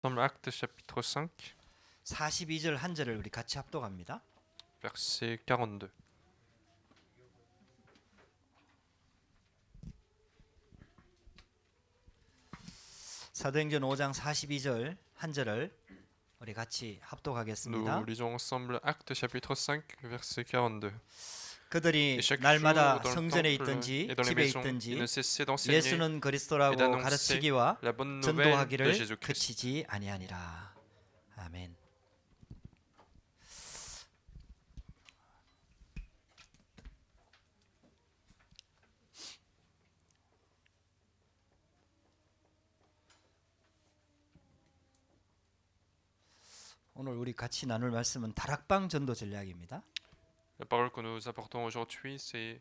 Dans Actes chapitre 5, 42절 한 절을 우리 같이 합독합니다. verset 42. 사도행전 5장 42절 한 절을 우리 같이 합독하겠습니다. Nous lisons ensemble Actes chapitre 5, verset 42. 그들이 Et chaque 날마다 jour dans le 성전에 temple 있든지 et dans les 집에 maisons, ils 있든지 ne cessaient d'enseigner 예수는 et 그리스도라고 d'annoncer 가르치기와 la bonne nouvelle de 전도하기를 Jésus-Christ. 그치지 아니하니라. 아멘. 오늘 우리 같이 나눌 말씀은 다락방 전도 전략입니다. La parole que nous apportons aujourd'hui, c'est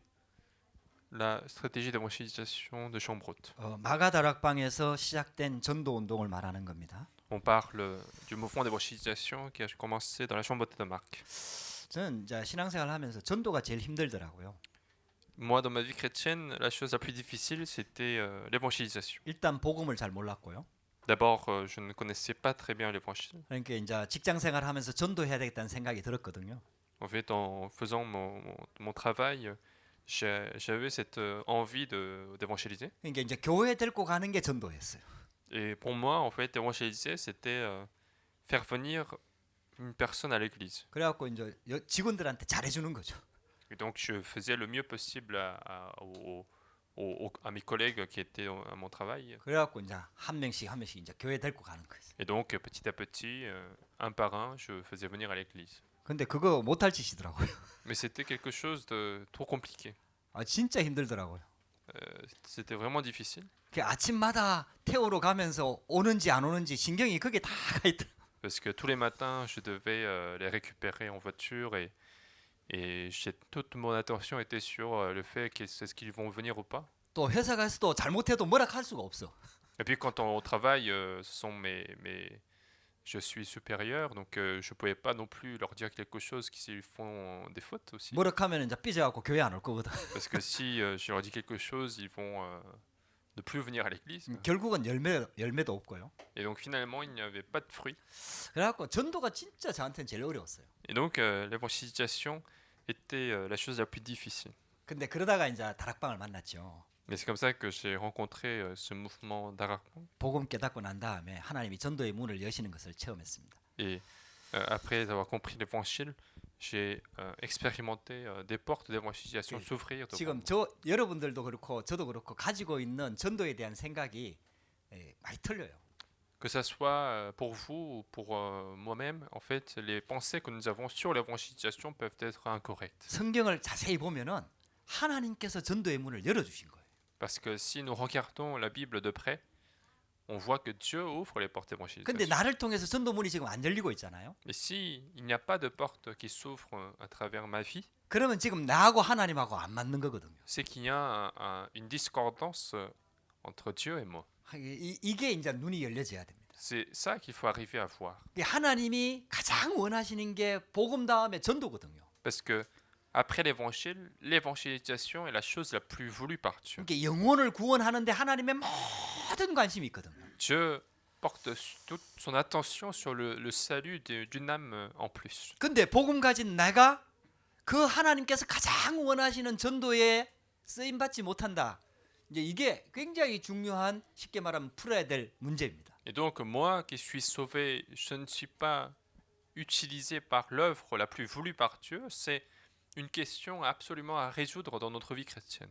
la stratégie d'évangélisation de chambre haute. 마가 다락방에서 시작된 전도 운동을 말하는 겁니다. On parle du mouvement d'évangélisation qui a commencé dans la chambre haute de Marc. 저는 이제 신앙생활을 하면서 전도가 제일 힘들더라고요. Moi, dans ma vie chrétienne, la chose la plus difficile, c'était l'évangélisation. 일단 복음을 잘 몰랐고요. D'abord, je ne connaissais pas très bien l'évangile. 그러니까 이제 직장생활 하면서 전도해야 되겠다는 생각이 들었거든요. En fait, en faisant mon travail, j'avais cette envie d'évangéliser. 그러니까 이제 교회 데리고 가는 게 전도였어요. Et pour moi, en fait, évangéliser, c'était faire venir une personne à l'église. 그래갖고 이제 직원들한테 잘해주는 거죠. Et donc, je faisais le mieux possible à mes collègues qui étaient à mon travail. 그래갖고 이제 한 명씩 이제 교회 데리고 가는 거예요. Et donc, petit à petit, un par un, je faisais venir à l'église. 근데 그거 못할 짓이더라고요. Mais c'était quelque chose de trop compliqué. 진짜 힘들더라고요. C'était vraiment difficile. 그 아침마다 태우러 가면서 오는지 안 오는지 신경이 그게 다 가 있더라고요. Parce que tous les matins, je devais les récupérer en voiture et toute mon attention était sur le fait est-ce qu'ils vont venir ou pas. 또 회사 가서도 잘못해도 뭐라 할 수가 없어. Et puis quand on travaille, ce sont je suis supérieur, donc je pouvais pas non plus leur dire quelque chose s'ils font des fautes aussi. 뭐라 하면 이제 삐져갖고 교회 안 올 거거든. Parce que si je leur dis quelque chose, ils vont ne plus venir à l'église. 결국은 열매도 없고요. Et donc finalement, il n'y avait pas de fruits. 그래갖고 전도가 진짜 저한테는 제일 어려웠어요. Et donc l'évangélisation était la chose la plus difficile. 근데 그러다가 이제 다락방을 만났죠. Mais c'est comme ça que j'ai rencontré ce mouvement d'Arakman. 복음 깨닫고 난 다음에 하나님이 전도의 문을 여시는 것을 체험했습니다. Et après avoir compris l'évangile, j'ai expérimenté des portes d'évangélisation s'ouvrir devant 지금 moi. 여러분들도 그렇고 저도 그렇고 가지고 있는 전도에 대한 생각이 많이 틀려요. Que ça soit pour vous ou pour moi-même, en fait, les pensées que nous avons sur l'évangélisation peuvent être incorrectes. 성경을 자세히 보면은 하나님께서 전도의 문을 열어주신 거예요. Parce que si nous regardons la Bible de près, on voit que Dieu ouvre les portes d'évangélisation. 근데 나를 통해서 전도 문이 지금 안 열리고 있잖아요. Mais si il n'y a pas de porte qui s'ouvre à travers ma vie, 그러면 지금 나하고 하나님하고 안 맞는 거거든요. c'est qu'il y a une discordance entre Dieu et moi. 이게 이제 눈이 열려져야 됩니다. C'est ça qu'il faut arriver à voir. 하나님이 가장 원하시는 게 복음 다음에 전도거든요. Parce que après l'évangile, l'évangélisation est la chose la plus voulue par Dieu. 그러니까 영혼을 구원하는데 하나님의 모든 관심이 있거든요. Dieu porte toute son attention sur le salut d'une âme en plus. 근데 복음 가진 내가 그 하나님께서 가장 원하시는 전도에 쓰임 받지 못한다. 이제 이게 굉장히 중요한 쉽게 말하면 풀어야 될 문제입니다. Et donc moi qui suis sauvé, je ne suis pas utilisé par l'œuvre la plus voulue par Dieu. C'est une question absolument à résoudre dans notre vie chrétienne.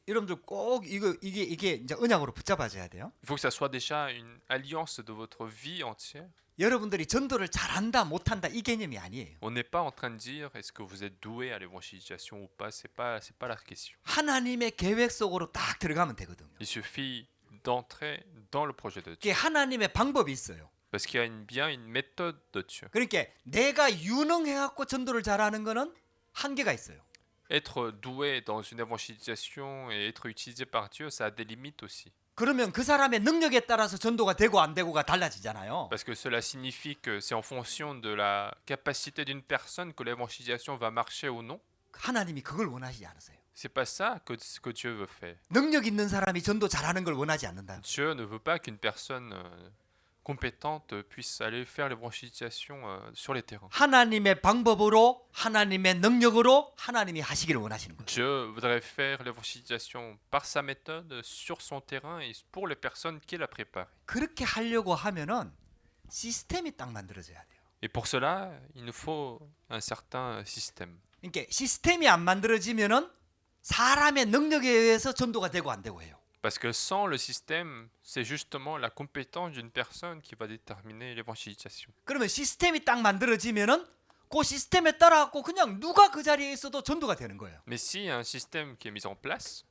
여러분들 꼭 이게 이제 언약으로 붙잡아줘야 돼요. Il faut que ça soit déjà une alliance de votre vie entière. 여러분들이 전도를 잘한다 못한다 이 개념이 아니에요. On n'est pas en train de dire est-ce que vous êtes doué à l'évangélisation ou pas. C'est pas la question. 하나님의 계획 속으로 딱 들어가면 되거든요. Il suffit d'entrer dans le projet de Dieu. 그게 하나님의 방법이 있어요. Parce qu'il y a bien une méthode de Dieu. 그러니까 내가 유능해갖고 전도를 잘하는 거는 한계가 있어요. Être doué dans une évangélisation et être utilisé par Dieu, ça a des limites aussi. 그러면 그 사람의 능력에 따라서 전도가 되고 안 되고가 달라지잖아요. Parce que cela signifie que c'est en fonction de la capacité d'une personne que l'évangélisation va marcher ou non. 하나님이 그걸 원하시지 않으세요. C'est pas ça que Dieu veut faire. 능력 있는 사람이 전도 잘하는 걸 원하지 않는다. Dieu ne veut pas qu'une personne compétentes puissent aller faire l'évangélisation sur les terrains. 하나님의 방법으로 하나님의 능력으로 하나님이 하시기를 원하시는 거예요. Dieu voudrait faire l'évangélisation par sa méthode, sur son terrain et pour les personnes qu'il a préparées. 그렇게 하려고 하면은 시스템이 딱 만들어져야 돼요. Et pour cela, il nous faut un certain système. 그러니까 시스템이 안 만들어지면은 사람의 능력에 의해서 전도가 되고 안 되고 해요. Parce que sans le système, c'est justement la compétence d'une personne qui va déterminer l'évangélisation. 그러면 시스템이 딱 만들어지면은 그 시스템에 따라갖고 그냥 누가 그 자리에 있어도 전도가 되는 거예요. Mais s'il y a un système qui est mis en place,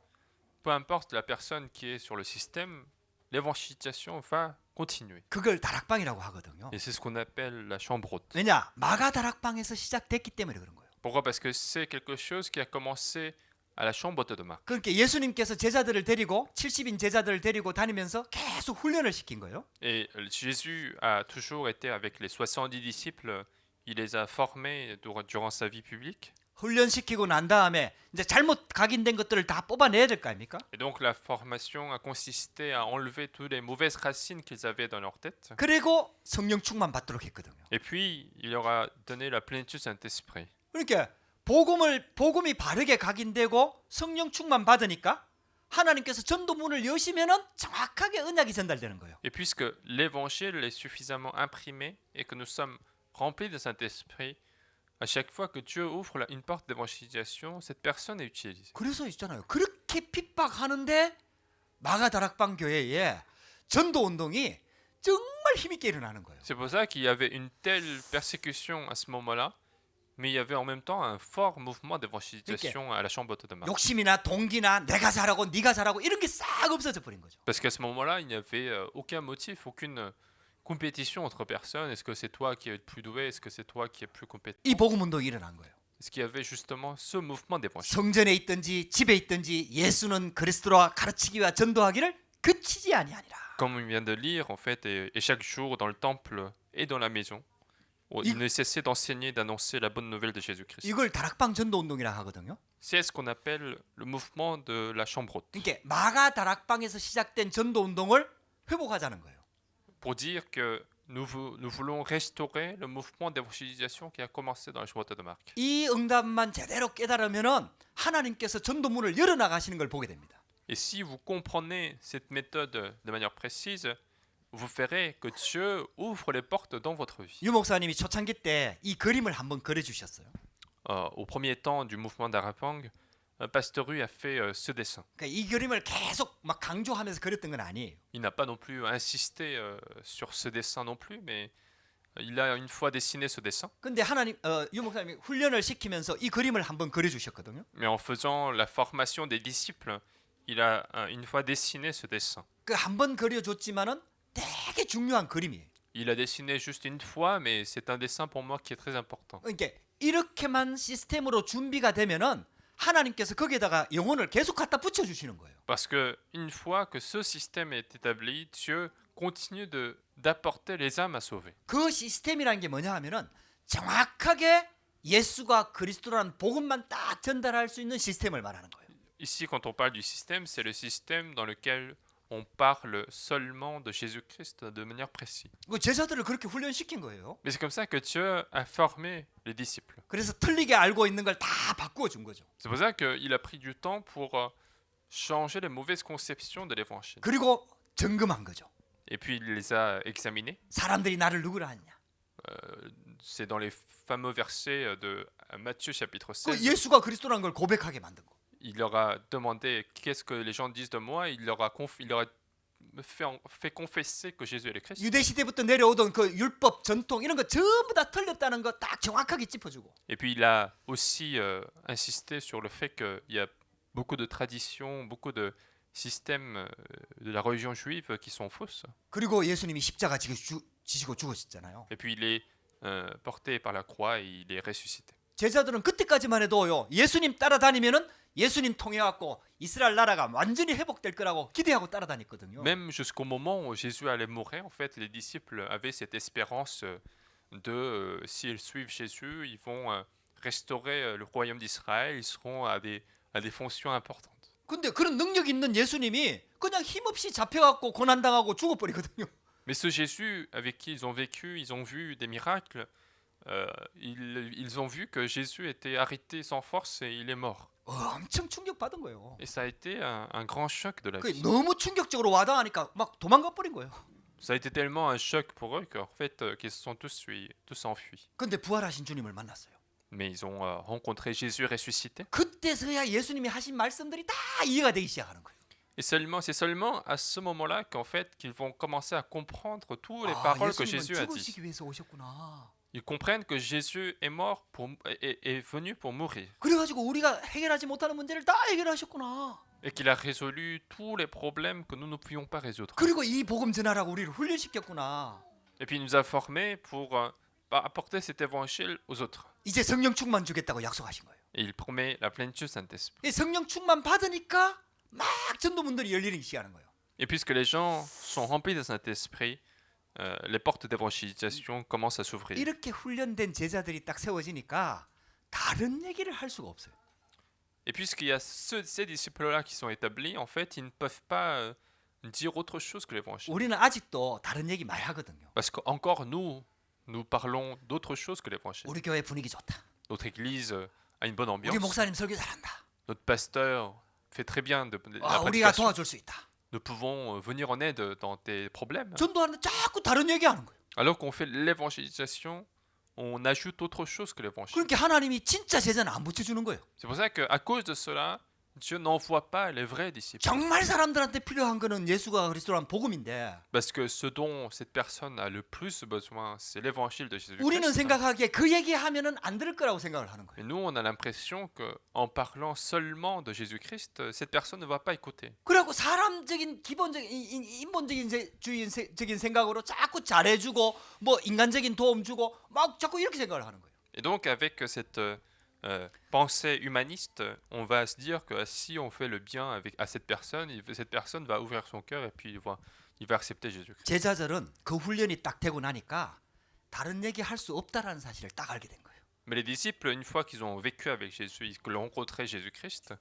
peu importe la personne qui est sur le système, l'évangélisation va continuer. 그걸 다락방이라고 하거든요. Et c'est ce qu'on appelle la chambre haute. 왜냐? 마가 다락방에서 시작됐기 때문에 그런 거예요. Pourquoi? Parce que c'est quelque chose qui a commencé à la chambre haute de Marc. 그렇게 예수님께서 제자들을 데리고 70인 제자들을 데리고 다니면서 계속 훈련을 시킨 거예요. Et Jésus a toujours été avec les 70 disciples, il les a formés durant sa vie publique. 훈련시키고 난 다음에 이제 잘못 각인된 것들을 다 뽑아내야 될 거 아닙니까? Et donc la formation a consisté à enlever toutes les mauvaises racines qu'ils avaient dans leur tête. 그리고 성령 충만 받도록 했거든요. Et puis, il leur a donné la plénitude du Saint-Esprit. 그러니까 복음이 바르게 각인되고 성령 충만 받으니까 하나님께서 전도문을 여시면은 정확하게 언약이 전달되는 거예요. Et puisque l'évangile est suffisamment imprimé et que nous sommes remplis de Saint-Esprit, à chaque fois que Dieu ouvre une porte d'évangélisation, cette personne est utilisée. 그래서 있잖아요. 그렇게 핍박하는데 마가다락방 교회에 전도 운동이 정말 힘있게 일어나는 거예요. C'est pour ça qu'il y avait une telle persécution à ce moment-là, mais il y avait en même temps un fort mouvement d'évangélisation à la chambre haute de Marc. 욕심이나 동기나 내가 잘하고 네가 잘하고 이런 게 싹 없어져 버린 거죠. Parce qu'à ce moment-là, il n'y avait aucun motif, aucune compétition entre personnes. Est-ce que c'est toi qui es le plus doué? Est-ce que c'est toi qui es plus compétent? 이 복음 운동이 일어난 거예요. Est-ce qu'il y avait justement ce mouvement d'évangile? 성전에 있든지 집에 있든지 예수는 그리스도라 가르치기와 전도하기를 그치지 아니하니라. Comme on vient de lire, en fait, et chaque jour dans le temple et dans la maison, il ne cessait d'enseigner, d'annoncer la bonne nouvelle de Jésus-Christ. 이걸 다락방 전도 운동이라 하거든요. C'est ce qu'on appelle le mouvement de la chambre haute. 그러니까 마가 다락방에서 시작된 전도 운동을 회복하자는 거예요. Pour dire que nous voulons restaurer le mouvement d'évangélisation qui a commencé dans la chambre haute de Marc. 이 응답만 제대로 깨달으면은 하나님께서 전도문을 열어 나가시는 걸 보게 됩니다. Et si vous comprenez cette méthode de manière précise, vous verrez que Dieu ouvre les portes dans votre vie. 유 목사님이 초창기 때 이 그림을 한번 그려 주셨어요. Au premier temps du mouvement d'Arapang, Pasteur Hu a fait ce dessin. 그러니까 이 그림을 계속 막 강조하면서 그렸던 건 아니에요. Il n'a pas non plus insisté sur ce dessin non plus, mais il a une fois dessiné ce dessin. 근데 유 목사님이 훈련을 시키면서 이 그림을 한번 그려 주셨거든요. Mais en faisant la formation des disciples, il a une fois dessiné ce dessin. 그 한번 그려 줬지만은 되게 중요한 그림이에요. Il a dessiné juste une fois, mais c'est un dessin pour moi qui est très important. 그러니까 이렇게만 시스템으로 준비가 되면은 하나님께서 거기에다가 영혼을 계속 갖다 붙여 주시는 거예요. Parce que une fois que ce système est établi, Dieu continue d'apporter les âmes à sauver. 그 시스템이라는 게 뭐냐 하면은 정확하게 예수가 그리스도라는 복음만 딱 전달할 수 있는 시스템을 말하는 거예요. Ici, quand on parle du système, c'est le système dans lequel on parle seulement de Jésus-Christ de manière précise. 그 제자들을 그렇게 훈련시킨 거예요. Mais c'est comme ça que Dieu a formé les disciples. 그래서 틀리게 알고 있는 걸 다 바꾸어 준 거죠. C'est pour ça qu'il a pris du temps pour changer les mauvaises conceptions de l'évangile. 그리고 점검한 거죠. Et puis il les a examinés. 사람들이 나를 누구라 하냐? C'est dans les fameux versets de Matthieu chapitre 그 16. 예수가 그리스도라는 걸 고백하게 만든 거. Il leur a demandé qu'est-ce que les gens disent de moi. Il leur a fait confesser que Jésus est le Christ. 유대 시대부터 내려오던 그 율법, 전통 이런 거 전부 다 틀렸다는 거 딱 정확하게 짚어주고. Et puis il a aussi insisté sur le fait qu'il y a beaucoup de traditions, beaucoup de systèmes de la religion juive qui sont fausses. 그리고 예수님이 십자가 지시고 죽으셨잖아요. Et puis il est porté par la croix et il est ressuscité. 제자들은 그때까지만 해도요. 예수님 따라다니면은 예수님 통해 갖고 이스라엘 나라가 완전히 회복될 거라고 기대하고 따라다녔거든요. Même jusqu'au moment où Jésus allait mourir, en fait, les disciples avaient cette espérance de s'ils suivent Jésus, ils vont restaurer le royaume d'Israël, ils seront à des fonctions importantes. 근데 그런 능력 있는 예수님이 그냥 힘없이 잡혀갖고 고난당하고 죽어버리거든요. Mais ce Jésus avec qui ils ont vécu, ils ont vu des miracles, ils ont vu que Jésus était arrêté sans force et il est mort. 엄청 충격받은 거예요. Et ça a été un grand choc de la 그 vie. 너무 충격적으로 와닿으니까 막 도망가 버린 거예요. Ça a été tellement un choc pour eux qu'en fait, qu'ils se sont tous enfuis. 근데 부활하신 주님을 만났어요. Mais ils ont rencontré Jésus ressuscité. 그때서야 예수님이 하신 말씀들이 다 이해가 되기 시작하는 거예요. Et c'est seulement à ce moment-là qu'en fait, qu'ils vont commencer à comprendre toutes les 아, paroles que 예수님은 Jésus a dites. 죽으시기 위해서 오셨구나. Ils comprennent que Jésus est mort est venu pour mourir. 그래가지고 우리가 해결하지 못하는 문제를 다 해결하셨구나. Et qu'il a résolu tous les problèmes que nous ne pouvions pas résoudre. 그리고 이 복음 전하라고 우리를 훈련시켰구나. Et puis il nous a formés pour apporter cet évangile aux autres. 이제 성령 충만 주겠다고 약속하신 거예요. Et il promet la plénitude du Saint-Esprit. 이 성령 충만 받으니까 막 전도문들이 열리기 시작하는 거예요. Et puisque les gens sont remplis du Saint-Esprit, les portes d'évangélisation commencent à s'ouvrir. 이렇게 훈련된 제자들이 딱 세워지니까 다른 얘기를 할 수가 없어요. Et puisqu'il y a ces disciples-là qui sont établis, en fait, ils ne peuvent pas dire autre chose que l'évangile. 우리는 아직도 다른 얘기 많이 하거든요. Parce qu'encore nous parlons d'autre chose que l'évangile. 우리 교회 분위기 좋다. Notre église a une bonne 우리 ambiance. 목사님 설교 잘한다. Notre pasteur fait très bien de la 아, 우리가 prédication. 도와줄 수 있다. Nous pouvons venir en aide dans tes problèmes. 전도하는데 자꾸 다른 얘기하는 거예요. Alors qu'on fait l'évangélisation, on ajoute autre chose que l'évangile. 그러니까 하나님이 진짜 제자는 안 붙여주는 거예요. C'est pour ça qu'à cause de cela, Dieu n'envoie pas les vrais disciples. 정말 사람들한테 필요한 거는 예수가 그리스도란 복음인데 Parce que ce dont cette personne a le plus besoin, c'est l'évangile de Jésus-Christ. 우리는 생각하기에 그 얘기하면은 안 들을 거라고 생각을 하는 거예요. Et nous, on a l'impression qu'en parlant seulement de Jésus-Christ, cette personne ne va pas écouter. 그래갖고 사람적인 기본적인 인본주의적인 생각으로 자꾸 잘해주고 뭐 인간적인 도움 주고 막 자꾸 이렇게 생각을 하는 거예요. Et donc, avec cette pensée humaniste, on va se dire que si on fait le bien à cette personne va ouvrir son cœur et puis il va accepter Jésus-Christ. 제자들은 그 훈련이 딱 되고 나니까 다른 얘기 할 수 없다라는 사실을 딱 알게 된 거예요. Mais les disciples, une fois qu'ils ont vécu avec Jésus, qu'ils ont rencontré Jésus-Christ,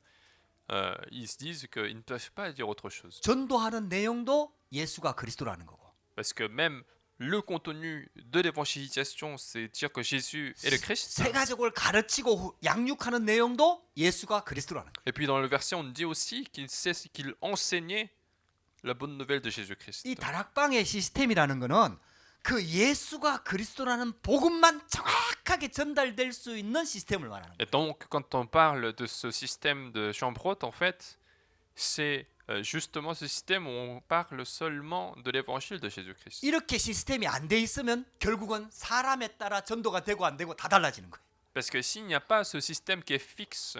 ils se disent qu'ils ne peuvent pas dire autre chose. 전도하는 내용도 예수가 그리스도라는 거고. Parce que même le contenu de l'évangélisation, c'est dire que Jésus est le Christ. 새 가족을 가르치고 양육하는 내용도 예수가 그리스도라는 거예요. Et puis dans le verset, on dit aussi qu'il enseignait la bonne nouvelle de Jésus-Christ. 이 다락방의 시스템이라는 거는 그 예수가 그리스도라는 복음만 정확하게 전달될 수 있는 시스템을 말하는 거예요. Et donc, quand on parle de ce système de chambre haute, en fait, c'est justement ce système où on parle seulement de l'évangile de Jésus-Christ. 이렇게 시스템이 안 돼 있으면 결국은 사람에 따라 전도가 되고 안 되고 다 달라지는 거예요. Parce que s'il n'y a pas ce système qui est fixe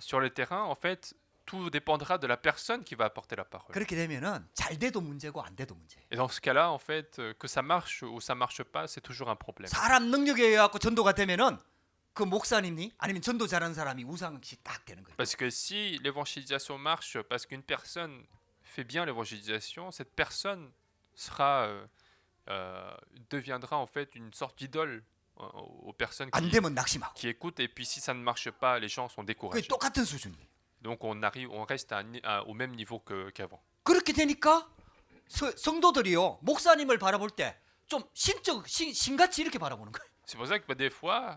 sur le terrain, en fait, tout dépendra de la personne qui va apporter la parole. 그렇게 되면은 잘 돼도 문제고 안 돼도 문제예요. Et dans ce cas-là, en fait, que ça marche ou ça marche pas, c'est toujours un problème. 사람 능력에 의해 갖고 전도가 되면은 그 목사님이 아니면 전도 잘하는 사람이 우상시 딱 되는 거예요. Parce que si l'évangélisation marche parce qu'une personne fait bien l'évangélisation, cette personne deviendra en fait une sorte d'idole aux personnes 안 되면 낙심하고. qui écoutent. Et puis si ça ne marche pas, les gens sont 그게 découragés. 똑같은 수준이에요. Donc on reste au même niveau qu'avant. 그렇게 되니까 성도들이요 목사님을 바라볼 때 좀 신같이 이렇게 바라보는 거예요. C'est pour ça que des fois,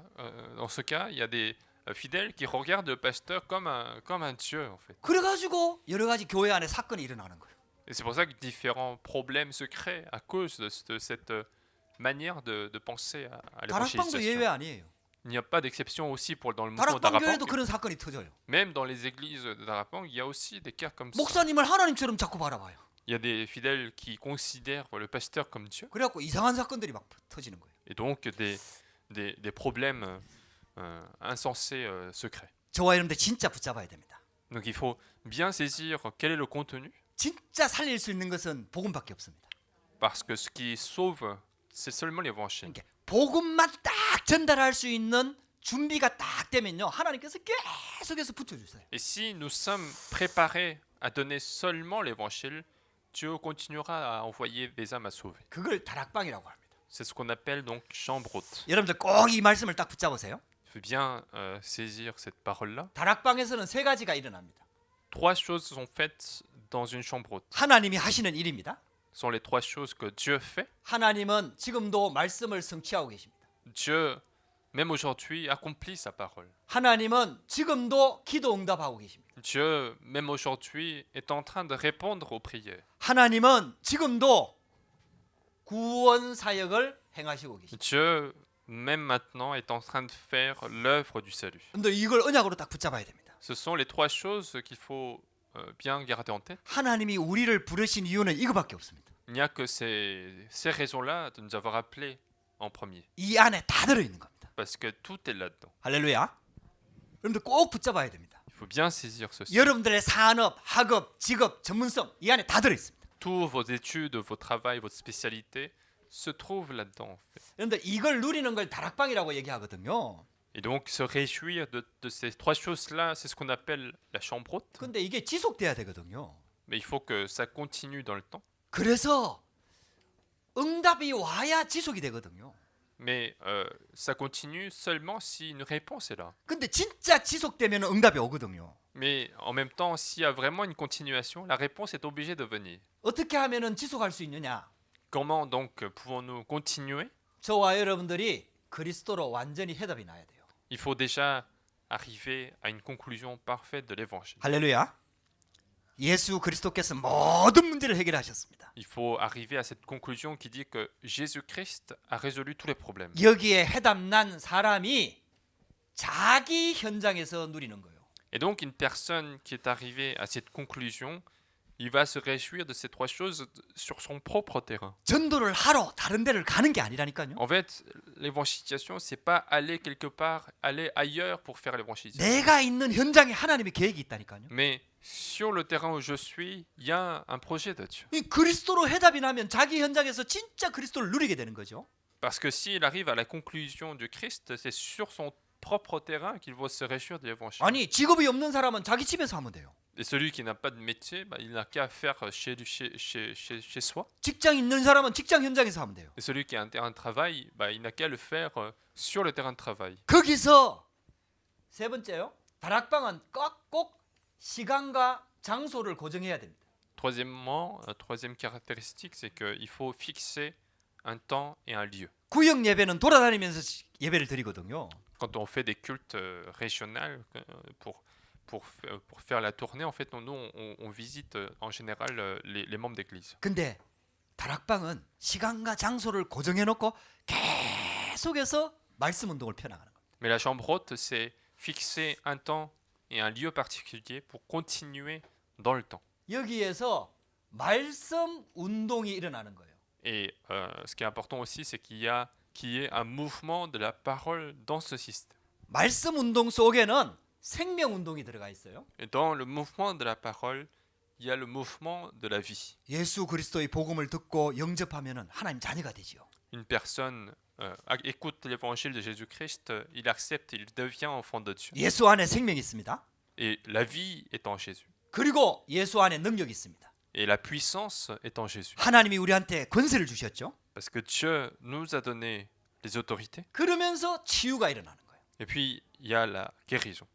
dans ce cas, il y a des fidèles qui regardent le pasteur comme un dieu en fait. 그래가지고 여러 가지 교회 안에 사건이 일어나는 거예요. Et c'est pour ça que différents problèmes se créent à cause de cette manière de penser à 다락방도 예외 l'évangélisation. 아니에요. Il n'y a pas d'exception aussi dans le mouvement 다락방 d'Arapang. 교회도 그런 사건이 터져요. Même dans les églises d'Arapang, il y a aussi des cas comme ça. 목사님을 하나님처럼 자꾸 바라봐요. Il y a des fidèles qui considèrent le pasteur comme Dieu. 그래갖고 이상한 사건들이 막 터지는 거예요. Et donc des problèmes insensés se créent. 저와 여러분들 진짜 붙잡아야 됩니다. Donc il faut bien saisir quel est le contenu. 진짜 살릴 수 있는 것은 복음밖에 없습니다. Parce que ce qui sauve, c'est seulement l'évangile. 그러니까 복음만 딱 전달할 수 있는 준비가 딱 되면요 하나님께서 계속해서 붙여주세요. Et si nous sommes préparés à donner seulement l'évangile, Dieu continuera à envoyer des âmes à sauver. 그걸 다락방이라고 합니다. C'est ce qu'on appelle donc chambre haute. 여러분들 꼭 이 말씀을 딱 붙잡으세요. Il faut bien saisir cette parole-là. 다락방에서는 세 가지가 일어납니다. Trois choses sont faites dans une chambre haute. 하나님이 하시는 일입니다. sont les trois choses que Dieu fait. 하나님은 지금도 말씀을 성취하고 계십니다. Dieu, même aujourd'hui, accomplit sa parole. 하나님은 지금도 기도 응답하고 계십니다. Dieu, même aujourd'hui, est en train de répondre aux prières. 하나님은 지금도 구원 사역을 행하시고 계십니다. Dieu, même maintenant, est en train de faire l'œuvre du salut. 근데 이걸 언약으로 딱 붙잡아야 됩니다. Ce sont les trois choses qu'il faut bien garder en tête. 하나님이 우리를 부르신 이유는 이거밖에 없습니다. Il n'y a que ces raisons-là de nous avoir appelés en premier. 이 안에 다 들어 있는 겁니다. Parce que tout est là-dedans. 할렐루야. 여러분들 꼭 붙잡아야 됩니다. Il faut bien saisir ceci. 여러분들의 산업, 학업, 직업, 전문성 이 안에 다 들어 있습니다. Tous vos études, vos travails, votre spécialité se trouvent là-dedans. En fait. 여러분들 이걸 누리는 걸 다락방이라고 얘기하거든요. Et donc se réjouir de ces trois choses-là, c'est ce qu'on appelle la chambre haute. 근데 이게 지속돼야 되거든요. Mais il faut que ça continue dans le temps. 그래서 응답이 와야 지속이 되거든요. Mais ça continue seulement si une réponse est là. 근데 진짜 지속되면 응답이 오거든요. Mais en même temps, s'il y a vraiment une continuation, la réponse est obligée de venir. 어떻게 하면은 지속할 수 있느냐? Comment donc pouvons-nous continuer? 저와 여러분들이 그리스도로 완전히 해답이 나야 돼요. Il faut déjà arriver à une conclusion parfaite de l'évangile. 할렐루야. 예수 그리스도께서 모든 문제를 해결하셨습니다. Il faut arriver à cette conclusion qui dit que Jésus-Christ a résolu tous les problèmes. 여기에 해답난 사람이 자기 현장에서 누리는 거예요. Et donc une personne qui est arrivée à cette conclusion, il va se réjouir de ces trois choses sur son propre terrain. 전도를 하러 다른 데를 가는 게 아니라니까요. En fait, l'évangélisation, c'est pas aller quelque part, aller ailleurs pour faire l'évangélisation. 내가 있는 현장에 하나님의 계획이 있다니까요. Mais sur le terrain où je suis, il y a un projet de Dieu. 이 그리스도로 해답이 나면 자기 현장에서 진짜 그리스도를 누리게 되는 거죠. Parce que s'il arrive à la conclusion du Christ, c'est sur son propre terrain qu'il va se réjouir de l'évangile. 아니 직업이 없는 사람은 자기 집에서 하면 돼요. Et celui qui n'a pas de métier, il n'a qu'à faire chez soi. 직장 있는 사람은 직장 현장에서 하면 돼요. Et celui qui a un terrain de travail, il n'a qu'à le faire sur le terrain de travail. 거기서 세 번째요. 다락방은 꼭 시간과 장소를 고정해야 됩니다. Troisièmement, troisième caractéristique, c'est qu'il faut fixer un temps et un lieu. 구역 예배는 돌아다니면서 예배를 드리거든요. Quand on fait des cultes régionaux pour faire la tournée, en fait, nous, on visite en général les membres d'église. 근데 다락방은 시간과 장소를 고정해 놓고 계속해서 말씀 운동을 펴나가는 겁니다. Mais la chambre haute, c'est fixer un temps et un lieu particulier pour continuer dans le temps. 여기에서 말씀 운동이 일어나는 거예요. Et ce qui est important aussi, c'est qu'il y ait un mouvement de la parole dans ce système. 말씀 운동 속에는 생명 운동이 들어가 있어요. Et dans le mouvement de la parole, il y a le mouvement de la vie. 예수 그리스도의 복음을 듣고 영접하면은 하나님 자녀가 되지요. Une personne écoute l'évangile de Jésus-Christ, il accepte, il devient enfant de Dieu. 예수 안에 생명이 있습니다. Et la vie est en Jésus. 그리고 예수 안에 능력이 있습니다. Et la puissance est en Jésus. 하나님이 우리한테 권세를 주셨죠. Parce que Dieu nous a donné les autorités. 그러면서 치유가 일어나는 거예요. Et puis, il y a la guérison.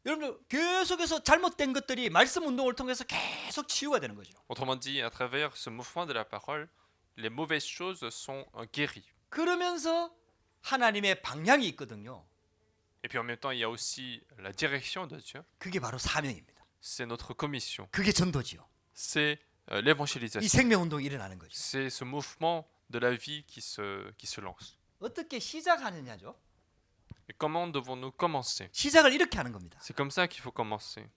여러분들 계속해서 잘못된 것들이 말씀 운동을 통해서 계속 치유가 되는 거죠. Autrement dit, à travers ce mouvement de la parole, les mauvaises choses sont guéries. 그러면서 하나님의 방향이 있거든요. Et puis en même temps, il y a aussi la direction de Dieu. 그게 바로 사명입니다. C'est notre commission. 그게 전도지요. C'est 이 l'évangélisation. 생명 운동이 일어나는 거죠. C'est ce mouvement de la vie qui se lance. 어떻게 시작하느냐죠. Et comment devons-nous commencer? 시작을 이렇게 하는 겁니다. C'est comme ça qu'il faut commencer.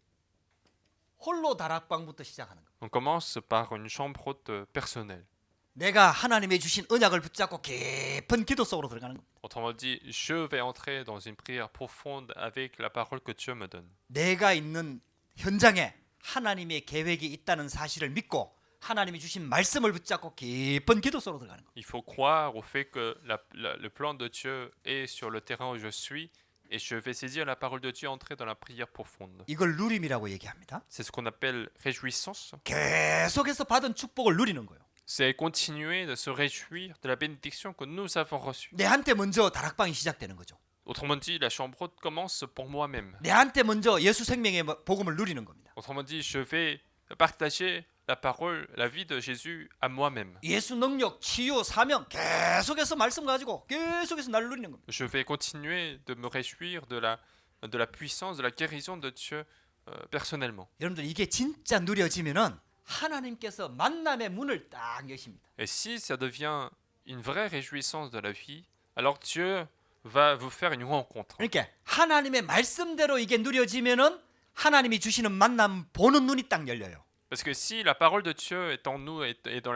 홀로 다락방부터 시작하는 겁니다. On commence par une chambre haute personnelle. 내가 하나님의 주신 언약을 붙잡고 깊은 기도 속으로 들어가는 겁니다. Autrement dit, je vais entrer dans une prière profonde avec la parole que Dieu me donne. 내가 있는 현장에 하나님의 계획이 있다는 사실을 믿고 하나님이 주신 말씀을 붙잡고 깊은 기도 속으로 들어가는 겁니다. Il faut croire au fait que le plan de Dieu est sur le terrain où je suis et je vais saisir la parole de Dieu et entrer dans la prière profonde. 이걸 누림이라고 얘기합니다. C'est ce qu'on appelle réjouissance. 계속해서 받은 축복을 누리는 거예요. C'est continuer de se réjouir de la bénédiction que nous avons reçue. 내한테 먼저 다락방이 시작되는 거죠. Autrement dit, la chambre haute commence pour moi-même. 내한테 먼저 예수 생명의 복음을 누리는 겁니다. Autrement dit, je vais partager la parole, la vie de Jésus à moi-même. 예수 능력, 치유, 사명 계속해서 말씀 가지고 계속해서 날 누리는 겁니다. Je vais continuer de me réjouir de la puissance, de la guérison de Dieu personnellement. 여러분들 이게 진짜 누려지면은 하나님께서 만남의 문을 딱 여십니다. Et si ça devient une vraie réjouissance de la vie, alors Dieu va vous faire une rencontre. 그러니까 하나님의 말씀대로 이게 누려지면은 하나님이 주시는 만남 보는 눈이 딱 열려요. Parce que si la parole de Dieu est en nous et dans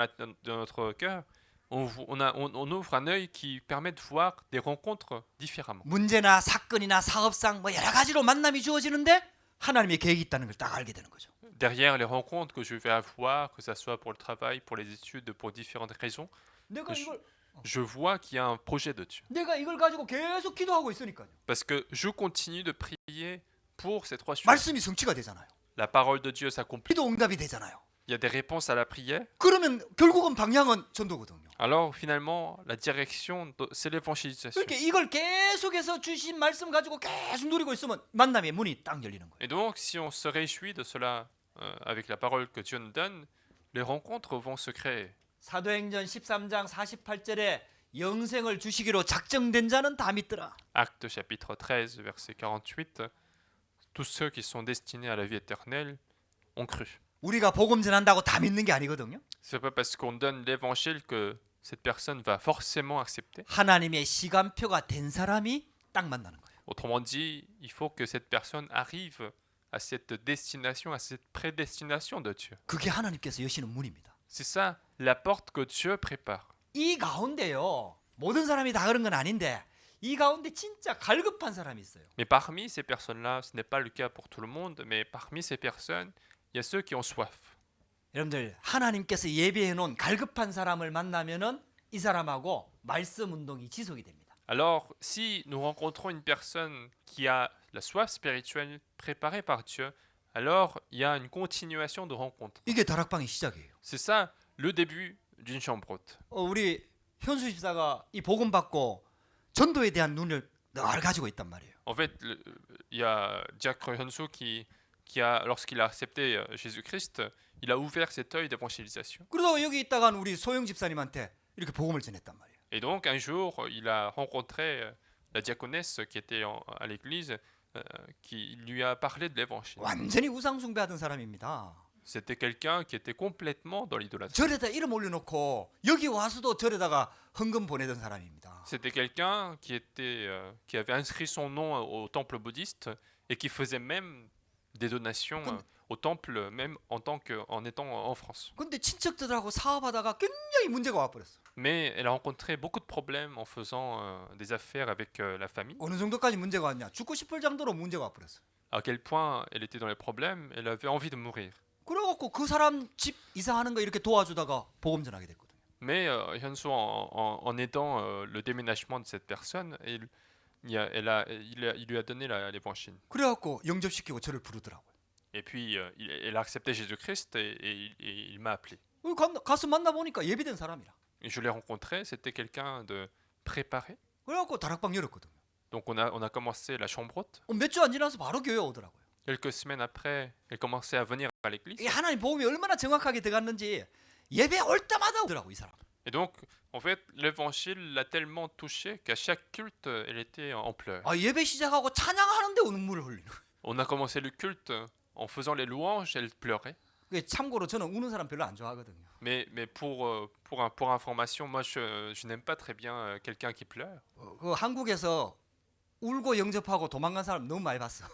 notre cœur, on ouvre un œil qui permet de voir des rencontres différemment. 문제나 사건이나 사업상 뭐 여러 가지로 만남이 주어지는데 하나님의 계획이 있다는 걸 딱 알게 되는 거죠. Derrière les rencontres que je vais avoir, que ce soit pour le travail, pour les études, pour différentes raisons, 내가 이걸 je vois qu'il y a un projet de Dieu. 내가 이걸 가지고 계속 기도하고 있으니까요. Parce que je continue de prier pour ces trois choses. 말씀이 성취가 되잖아요. La parole de Dieu s'accomplit. 기도 응답이 되잖아요. Il y a des réponses à la prière. 그러면 결국은 방향은 전도거든요. Alors finalement, la direction, c'est l'évangélisation. 그렇게 이걸 계속해서 주신 말씀 가지고 계속 누리고 있으면 만남의 문이 딱 열리는 거예요. Et donc, si on se réjouit de cela avec la parole que Dieu nous donne, les rencontres vont se créer. 사도행전 13장 48절에 영생을 주시기로 작정된 자는 다 믿더라. Actes chapitre 13, verset 48. Tous ceux qui sont destinés à la vie éternelle ont cru. 우리가 복음 전한다고 다 믿는 게 아니거든요. C'est pas parce qu'on donne l'évangile que cette personne va forcément accepter. 하나님의 시간표가 된 사람이 딱 만나는 거예요. Autrement dit, il faut que cette personne arrive à cette destination, à cette prédestination de Dieu. 그게 하나님께서 여시는 문입니다. C'est ça la porte que Dieu prépare. 이 가운데요. 모든 사람이 다 그런 건 아닌데 이 가운데 진짜 갈급한 사람이 있어요. Mais parmi ces personnes-là, ce n'est pas le cas pour tout le monde, mais parmi ces personnes, il y a ceux qui ont soif. 여러분들 하나님께서 예비해 놓은 갈급한 사람을 만나면은 이 사람하고 말씀 운동이 지속이 됩니다. Alors, si nous rencontrons une personne qui a la soif spirituelle préparée par Dieu, alors il y a une continuation de rencontres. 이게 다락방의 시작이에요. C'est ça le début d'une chambre haute. 우리 현수 집사가 이 복음 받고 전도에 대한 눈을 늘 가지고 있단 말이에요. En fait, il y a Diacre Hyunsu qui a, lorsqu'il a accepté Jésus-Christ, il a ouvert cet œil d'évangélisation. 그러다가 여기 있다간 우리 소영 집사님한테 이렇게 복음을 전했단 말이에요. Et donc, un jour, il a rencontré la diaconesse qui était à l'église, qui lui a parlé de l'évangile. 완전히 우상 숭배하던 사람입니다. C'était quelqu'un qui était complètement dans l'idolâtrie. 절에다 이름 올려놓고 여기 와서도 절에다가 헌금 보내던 사람입니다. C'était quelqu'un qui avait inscrit son nom au temple bouddhiste et qui faisait même des donations au temple, même en étant en France. 근데 친척들하고 사업하다가 굉장히 문제가 와버렸어. Mais elle a rencontré beaucoup de problèmes en faisant des affaires avec la famille. 어느 정도까지 문제가 왔냐? 죽고 싶을 정도로 문제가 와버렸어. À quel point elle était dans les problèmes, elle avait envie de mourir. 그래갖고 그 사람 집 이사하는 거 이렇게 도와주다가 복음 전하게 됐거든요. Mais Hyunsu, en aidant le déménagement de cette personne, il lui a donné l'évangile. 그래갖고 영접시키고 저를 부르더라고요. Et puis, elle a accepté Jésus-Christ et il m'a appelé. 가서 만나보니까 예비된 사람이라. Et je l'ai rencontré, c'était quelqu'un de préparé. 그래갖고 다락방 열었거든요. Donc on a commencé la chambre haute. 몇 주 안 지나서 바로 교회 오더라고요. Quelques semaines après, elle commençait à venir à l'église. 이 하나님 복음이 얼마나 정확하게 들어갔는지 예배 올 때마다 오더라고 이 사람. Et donc, en fait, l'évangile l'a tellement touchée qu'à chaque culte, elle était en pleurs. 아 예배 시작하고 찬양하는데 눈물을 흘리는. On a commencé le culte en faisant les louanges, elle pleurait. 참고로 저는 우는 사람 별로 안 좋아하거든요. Mais pour information, moi je n'aime pas très bien quelqu'un qui pleure. 그 한국에서 울고 영접하고 도망간 사람 너무 많이 봤어.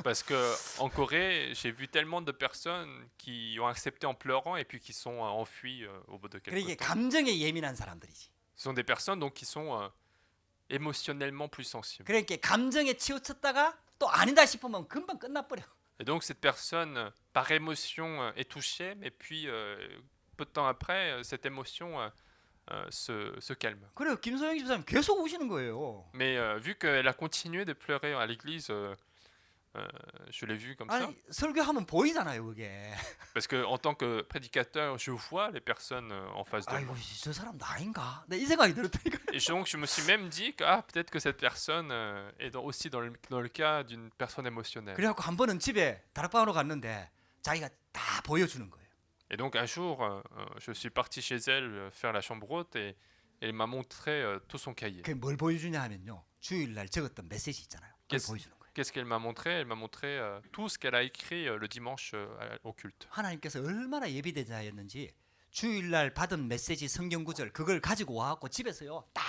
Parce que en Corée, j'ai vu tellement de personnes qui ont accepté en pleurant et puis qui sont enfuies au bout de 그러니까 quelques temps. 감정에 예민한 사람들이지. Ce sont des personnes donc qui sont émotionnellement plus sensibles. 그러니까 감정에 치우쳤다가 또 아니다 싶으면 금방 끝나버려. Et donc cette personne, par émotion, est touchée, mais puis peu de temps après, cette émotion se calme. 그래요. 김소영 집사님 계속 우시는 거예요. Mais vu qu'elle a continué de pleurer à l'église, je l'ai vu comme ça. 아니 설교하면 보이잖아요, 그게. Parce que en tant que prédicateur, je vois les personnes en face de moi. 아이고 저 사람 나인가? 이 생각이 들었다니까. Et donc je me suis même dit que peut-être que cette personne est aussi dans le cas d'une personne émotionnelle. 그래갖고 한 번은 집에 다락방으로 갔는데 자기가 다 보여주는 거예요. Et donc un jour, je suis parti chez elle faire la chambre haute et elle m'a montré tout son cahier. 그게 뭘 보여주냐 하면요. 주일날 적었던 메시지 있잖아요. 그걸 Qu'est-ce 보여주는 거예요. qu'est-ce qu'elle m'a montré? Elle m'a montré tout ce qu'elle a écrit le dimanche au culte. 하나님께서 얼마나 예비대자였는지 주일날 받은 메시지 성경 구절 그걸 가지고 와갖고 집에서요 다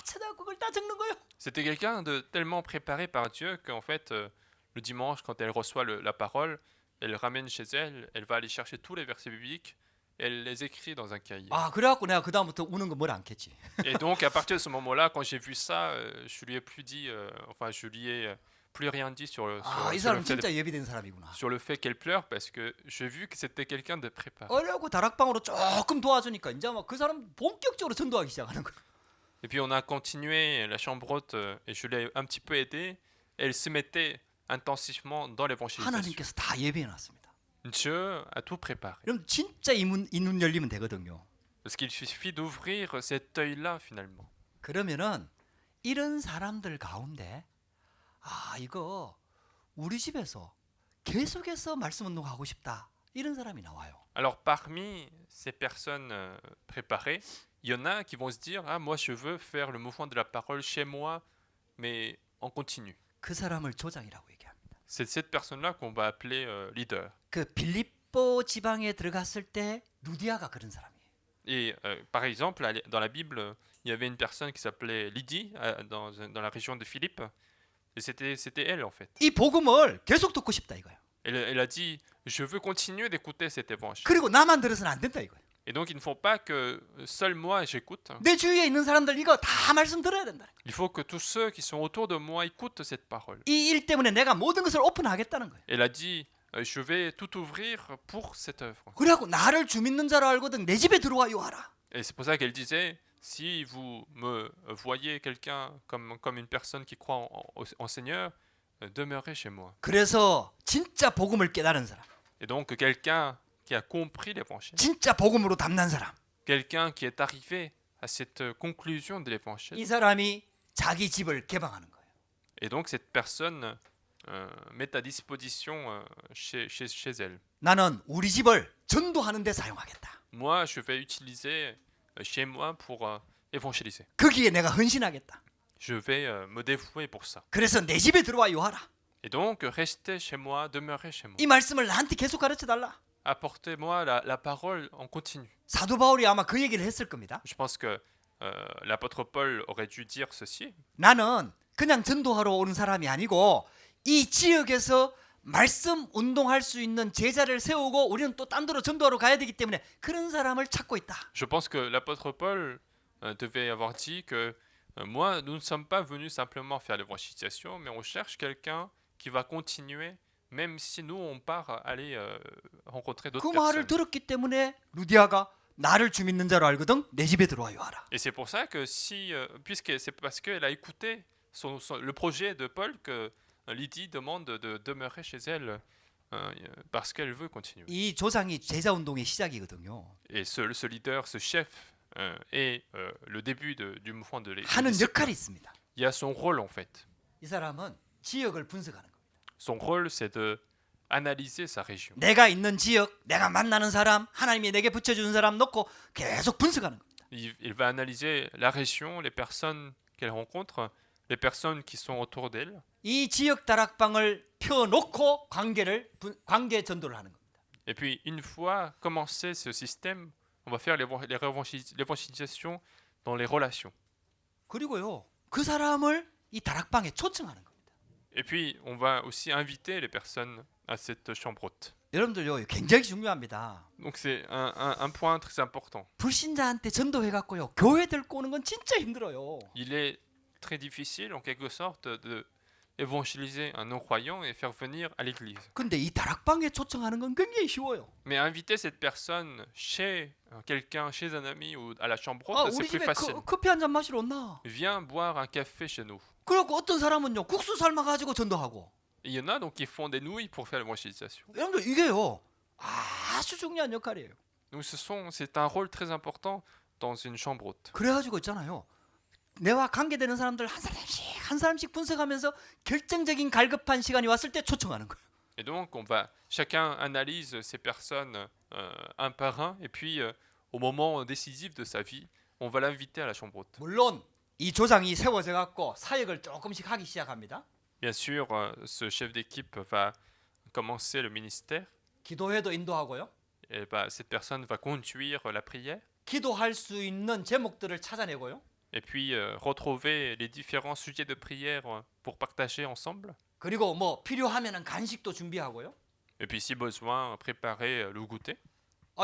찾아갖고 그걸 다 적는 거예요. C'était quelqu'un de tellement préparé par Dieu qu'en fait, le dimanche, quand elle reçoit la parole, elle ramène chez elle, elle va aller chercher tous les versets bibliques, et elle les écrit dans un cahier. 아 그래갖고 내가 그 다음부터 우는 거 뭘 않겠지. Et donc, à partir de ce moment-là, quand j'ai vu ça, je lui ai plus dit, enfin, je lui ai plus rien dit 이 사람 진짜 예비된 사람이구나. sur le fait qu'elle pleure, parce que j'ai vu que c'était quelqu'un de préparé. 어려고 다락방으로 조금 도와주니까 이제 막 그 사람 본격적으로 전도하기 시작하는 거예요. Et puis on a continué la chambre haute et je l'ai un petit peu aidée. Elle se mettait intensivement dans l'évangélisation. 하나님께서 다 예비해놨습니다. Dieu a tout préparé. 그럼 진짜 이 눈 열리면 되거든요. Parce qu'il suffit d'ouvrir cet œil-là finalement. 그러면은 이런 사람들 가운데 아 이거 우리 집에서 계속해서 말씀 운동하고 싶다 이런 사람이 나와요. Alors parmi ces personnes préparées, il y en a qui vont se dire ah moi je veux faire le mouvement de la parole chez moi, mais en continu. 그 사람을 조장이라고 얘기합니다. C'est cette personne-là qu'on va appeler leader. 그 빌립보 지방에 들어갔을 때 루디아가 그런 사람이에요. Et par exemple, dans la Bible, il y avait une personne qui s'appelait Lydie dans la région de Philippe. Et c'était elle en fait. 이 복음을 계속 듣고 싶다 이거예요. Elle a dit, je veux continuer d'écouter cet évangile. 그리고 나만 들어서는 안 된다 이거예요. Et donc il ne faut pas que seul moi j'écoute. 내 주위에 있는 사람들 이거 다 말씀 들어야 된다. Il faut que tous ceux qui sont autour de moi écoutent cette parole. 이 일 때문에 내가 모든 것을 오픈하겠다는 거예요. Elle a dit, je vais tout ouvrir pour cette œuvre. 그래갖고 나를 주 믿는 자로 알거든 내 집에 들어와요 하라. Et c'est pour ça qu'elle disait, si vous me voyez quelqu'un comme une personne qui croit en Seigneur, demeurez chez moi. 그래서 진짜 복음을 깨달은 사람, Et donc quelqu'un qui a compris l'évangile, 진짜 복음으로 담난 사람, quelqu'un qui est arrivé à cette conclusion de l'évangile. 이 사람이 자기 집을 개방하는 거예요. Et donc cette personne met à disposition chez elle. 나는 우리 집을 전도하는 데 사용하겠다. Moi, je vais utiliser chez moi pour évangéliser. 거기에 내가 헌신하겠다. Je vais me dévouer pour ça. 그래서 내 집에 들어와요 하라. Et donc, restez chez moi, demeurez chez moi. 이 말씀을 나한테 계속 가르쳐 달라. Apportez-moi la parole en continu. 사도 바울이 아마 그 얘기를 했을 겁니다. Je pense que l'apôtre Paul aurait dû dire ceci. 나는 그냥 전도하러 오는 사람이 아니고 이 지역에서 말씀 운동할 수 있는 제자를 세우고 우리는 또 딴 데로 전도하러 가야 되기 때문에 그런 사람을 찾고 있다. Je pense que l'apôtre Paul devait avoir dit que moi, nous ne sommes pas venus simplement faire l'évangélisation, mais on cherche quelqu'un qui va continuer, même si nous, on part aller rencontrer 그 d'autres 말을 personnes. 들었기 때문에 루디아가 나를 주 믿는 자로 알거든 내 집에 들어와요 하라. Et c'est pour ça que puisque c'est parce qu'elle a écouté le projet de Paul que Lydie demande de demeurer chez elle parce qu'elle veut continuer. 이 조상이 제자 운동의 시작이거든요. Et ce leader, ce chef est le début du mouvement de l'Église. 하는 역할이 있습니다. Il a son rôle en fait. 이 사람은 지역을 분석하는 겁니다. Son rôle, c'est de analyser sa région. 내가 있는 지역, 내가 만나는 사람, 하나님이 내게 붙여주는 사람 놓고 계속 분석하는 겁니다. Il va analyser la région, les personnes qu'elle rencontre, les personnes qui sont autour d'elle. 이 지역 다락방을 펴놓고 관계 전도를 하는 겁니다. Et puis, une fois commencé ce système, on va faire l'évangélisation dans les relations. 그리고요, 그 사람을 이 다락방에 초청하는 겁니다. Et puis, on va aussi inviter les personnes à cette chambre haute. 여러분들요, 굉장히 중요합니다. Donc, c'est un point très important. 불신자한테 전도해갖고요, 교회 들고 오는 건 진짜 힘들어요. Il est très difficile, en quelque sorte, de évangéliser un non-croyant et faire venir à l'église. 근데 이 다락방에 초청하는 건 굉장히 쉬워요. Mais inviter cette personne chez quelqu'un, chez un ami ou à la chambre 아, haute, c'est 우리 plus 집에 facile. 커피 한 잔 마시러 온나? Viens boire un café chez nous. 그리고 어떤 사람은요, 국수 삶아가지고 전도하고. Et il y en a donc qui font des nouilles pour faire l'évangélisation. 여러분들 이게요, 아주 중요한 역할이에요. Donc c'est un rôle très important dans une chambre haute. 그래가지고 있잖아요. 내와 관계되는 사람들 한 사람씩 분석하면서 결정적인 갈급한 시간이 왔을 때 초청하는 거예요. Et donc, chacun analyse ces personnes un par un, et puis au moment décisif de sa vie, on va l'inviter à la chambre haute. 물론 이 조장이 세워져 갖고 사역을 조금씩 하기 시작합니다. Bien sûr, ce chef d'équipe va commencer le ministère, 기도회도 인도하고요. et cette personne va conduire la prière, 기도할 수 있는 제목들을 찾아내고요. et puis retrouver les différents sujets de prière pour partager ensemble, 그리고 뭐 필요하면은 간식도 준비하고요. et puis si besoin, préparer le goûter.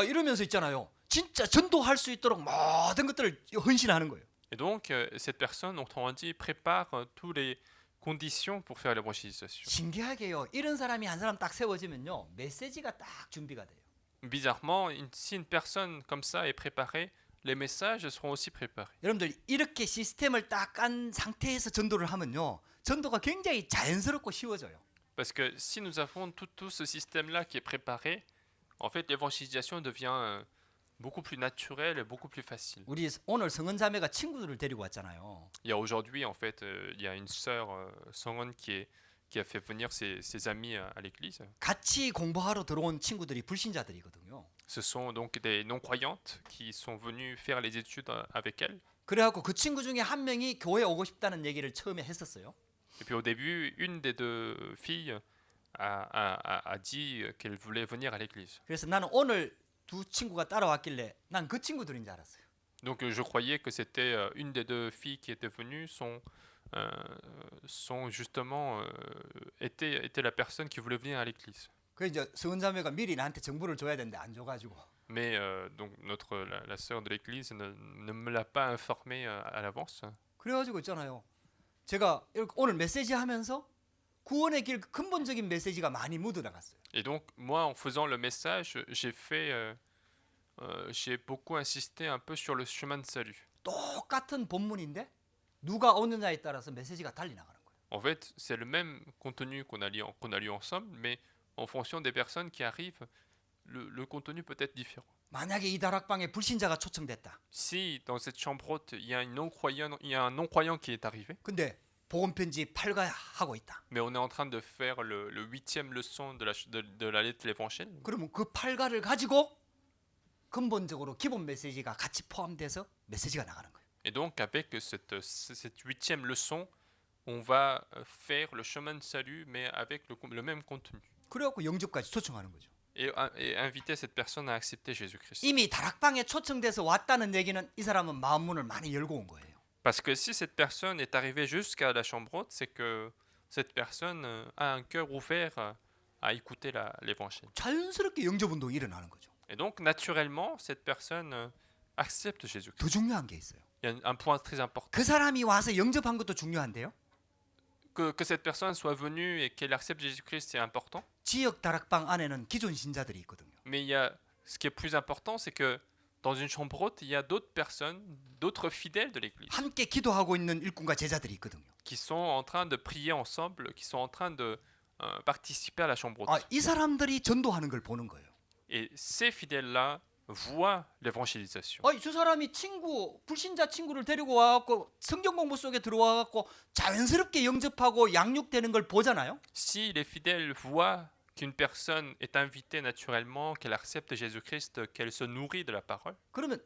이러면서 있잖아요. 진짜 전도할 수 있도록 모든 것들을 헌신하는 거예요. Et donc, cette personne, autrement dit, prépare toutes les conditions pour faire l'évangélisation. 신기하게요. 이런 사람이 한 사람 딱 세워지면요. 메시지가 딱 준비가 돼요. Bizarrement, si une personne comme ça est préparée, les messages seront aussi préparés. 여러분들 이렇게 시스템을 딱 깐 상태에서 전도를 하면요. 전도가 굉장히 자연스럽고 쉬워져요. Parce que si nous avons tout ce système-là qui est préparé, en fait, l'évangélisation devient beaucoup plus naturelle et beaucoup plus facile. 우리 오늘 성은 자매가 친구들을 데리고 왔잖아요. Il y a aujourd'hui, en fait, il y a une sœur, Songon, qui a fait venir ses amis à l'église. 같이 공부하러 들어온 친구들이 불신자들이거든요. Ce sont donc des non-croyantes qui sont venues faire les études avec elle. 그래갖고 그 친구 중에 한 명이 교회 오고 싶다는 얘기를 처음에 했었어요. Et puis au début, une des deux filles a dit qu'elle voulait venir à l'église. 그래서 나는 오늘 두 친구가 따라왔길래 난 그 친구들인 줄 알았어요. Donc je croyais que c'était une des deux filles qui était venue, sont justement était la personne qui voulait venir à l'église. 그 이제 성은 자매가 미리 나한테 정보를 줘야 되는데 안 줘가지고. Mais donc la sœur de l'église ne me l'a pas informé à l'avance. 그래가지고 있잖아요. 제가 오늘 메시지 하면서 구원의 길 근본적인 메시지가 많이 묻어 나갔어요. Et donc moi, en faisant le message, j'ai beaucoup insisté un peu sur le chemin de salut. 똑같은 본문인데 누가 오느냐에 따라서 메시지가 달리 나가는 거예요. En fait, c'est le même contenu qu'on a lu ensemble, mais en fonction des personnes qui arrivent, le contenu peut être différent. 만약에 이 다락방에 불신자가 초청됐다. Si dans cette chambre haute, il y a un non-croyant qui est arrivé, 근데 복음 편지 8가 하고 있다. mais on est en train de faire le 8e leçon de la lettre de l'évangile, 그러면 그 8가를 가지고 근본적으로 기본 메시지가 같이 포함돼서 메시지가 나가는 거예요. et donc avec cette 8e leçon, on va faire le chemin de salut, mais avec le même contenu. 그래갖고 영접까지 초청하는 거죠. Et inviter cette personne à accepter Jésus-Christ. 이미 다락방에 초청돼서 왔다는 얘기는 이 사람은 마음문을 많이 열고 온 거예요. Parce que si cette personne est arrivée jusqu'à la chambre haute, c'est que cette personne a un cœur ouvert à écouter l'évangile. 자연스럽게 영접 운동이 일어나는 거죠. Et donc, naturellement, cette personne accepte Jésus-Christ. 더 중요한 게 있어요. Il y a un point très important. 그 사람이 와서 영접한 것도 중요한데요. Que cette personne soit venue et qu'elle accepte Jésus-Christ, c'est important. 지역 다락방 안에는 기존 신자들이 있거든요. Mais ce qui est plus important, c'est que dans une chambre haute, il y a d'autres personnes, d'autres fidèles de l'Église, 함께 기도하고 있는 일꾼과 제자들이 있거든요. qui sont en train de prier ensemble, qui sont en train de participer à la chambre haute. 이 사람들이 전도하는 걸 보는 거예요. Et ces fidèles-là voient l'évangélisation. 저 사람이 불신자 친구를 데리고 와갖고 성경 공부 속에 들어와갖고 자연스럽게 영접하고 양육되는 걸 보잖아요. Si les fidèles voient qu'une personne est invitée naturellement, qu'elle accepte Jésus-Christ, qu'elle se nourrit de la parole, 그러면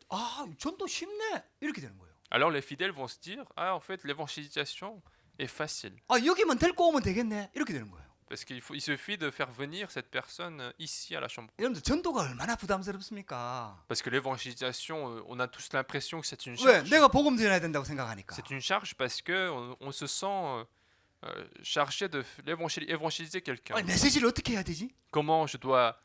전도 쉽네 이렇게 되는 거예요. alors les fidèles vont se dire, en fait, l'évangélisation est facile. 여기만 데리고 오면 되겠네 이렇게 되는 거예요. Parce qu'il suffit de faire venir cette personne ici à la chambre. 여러분들 전도가 얼마나 부담스럽습니까? Parce que l'évangélisation, on a tous l'impression que c'est une 왜? charge. 내가 복음 전해야 된다고 생각하니까. C'est une charge parce que on se sent chargé de évangéliser quelqu'un. 메시지를 어떻게 해야 되지? Comment je dois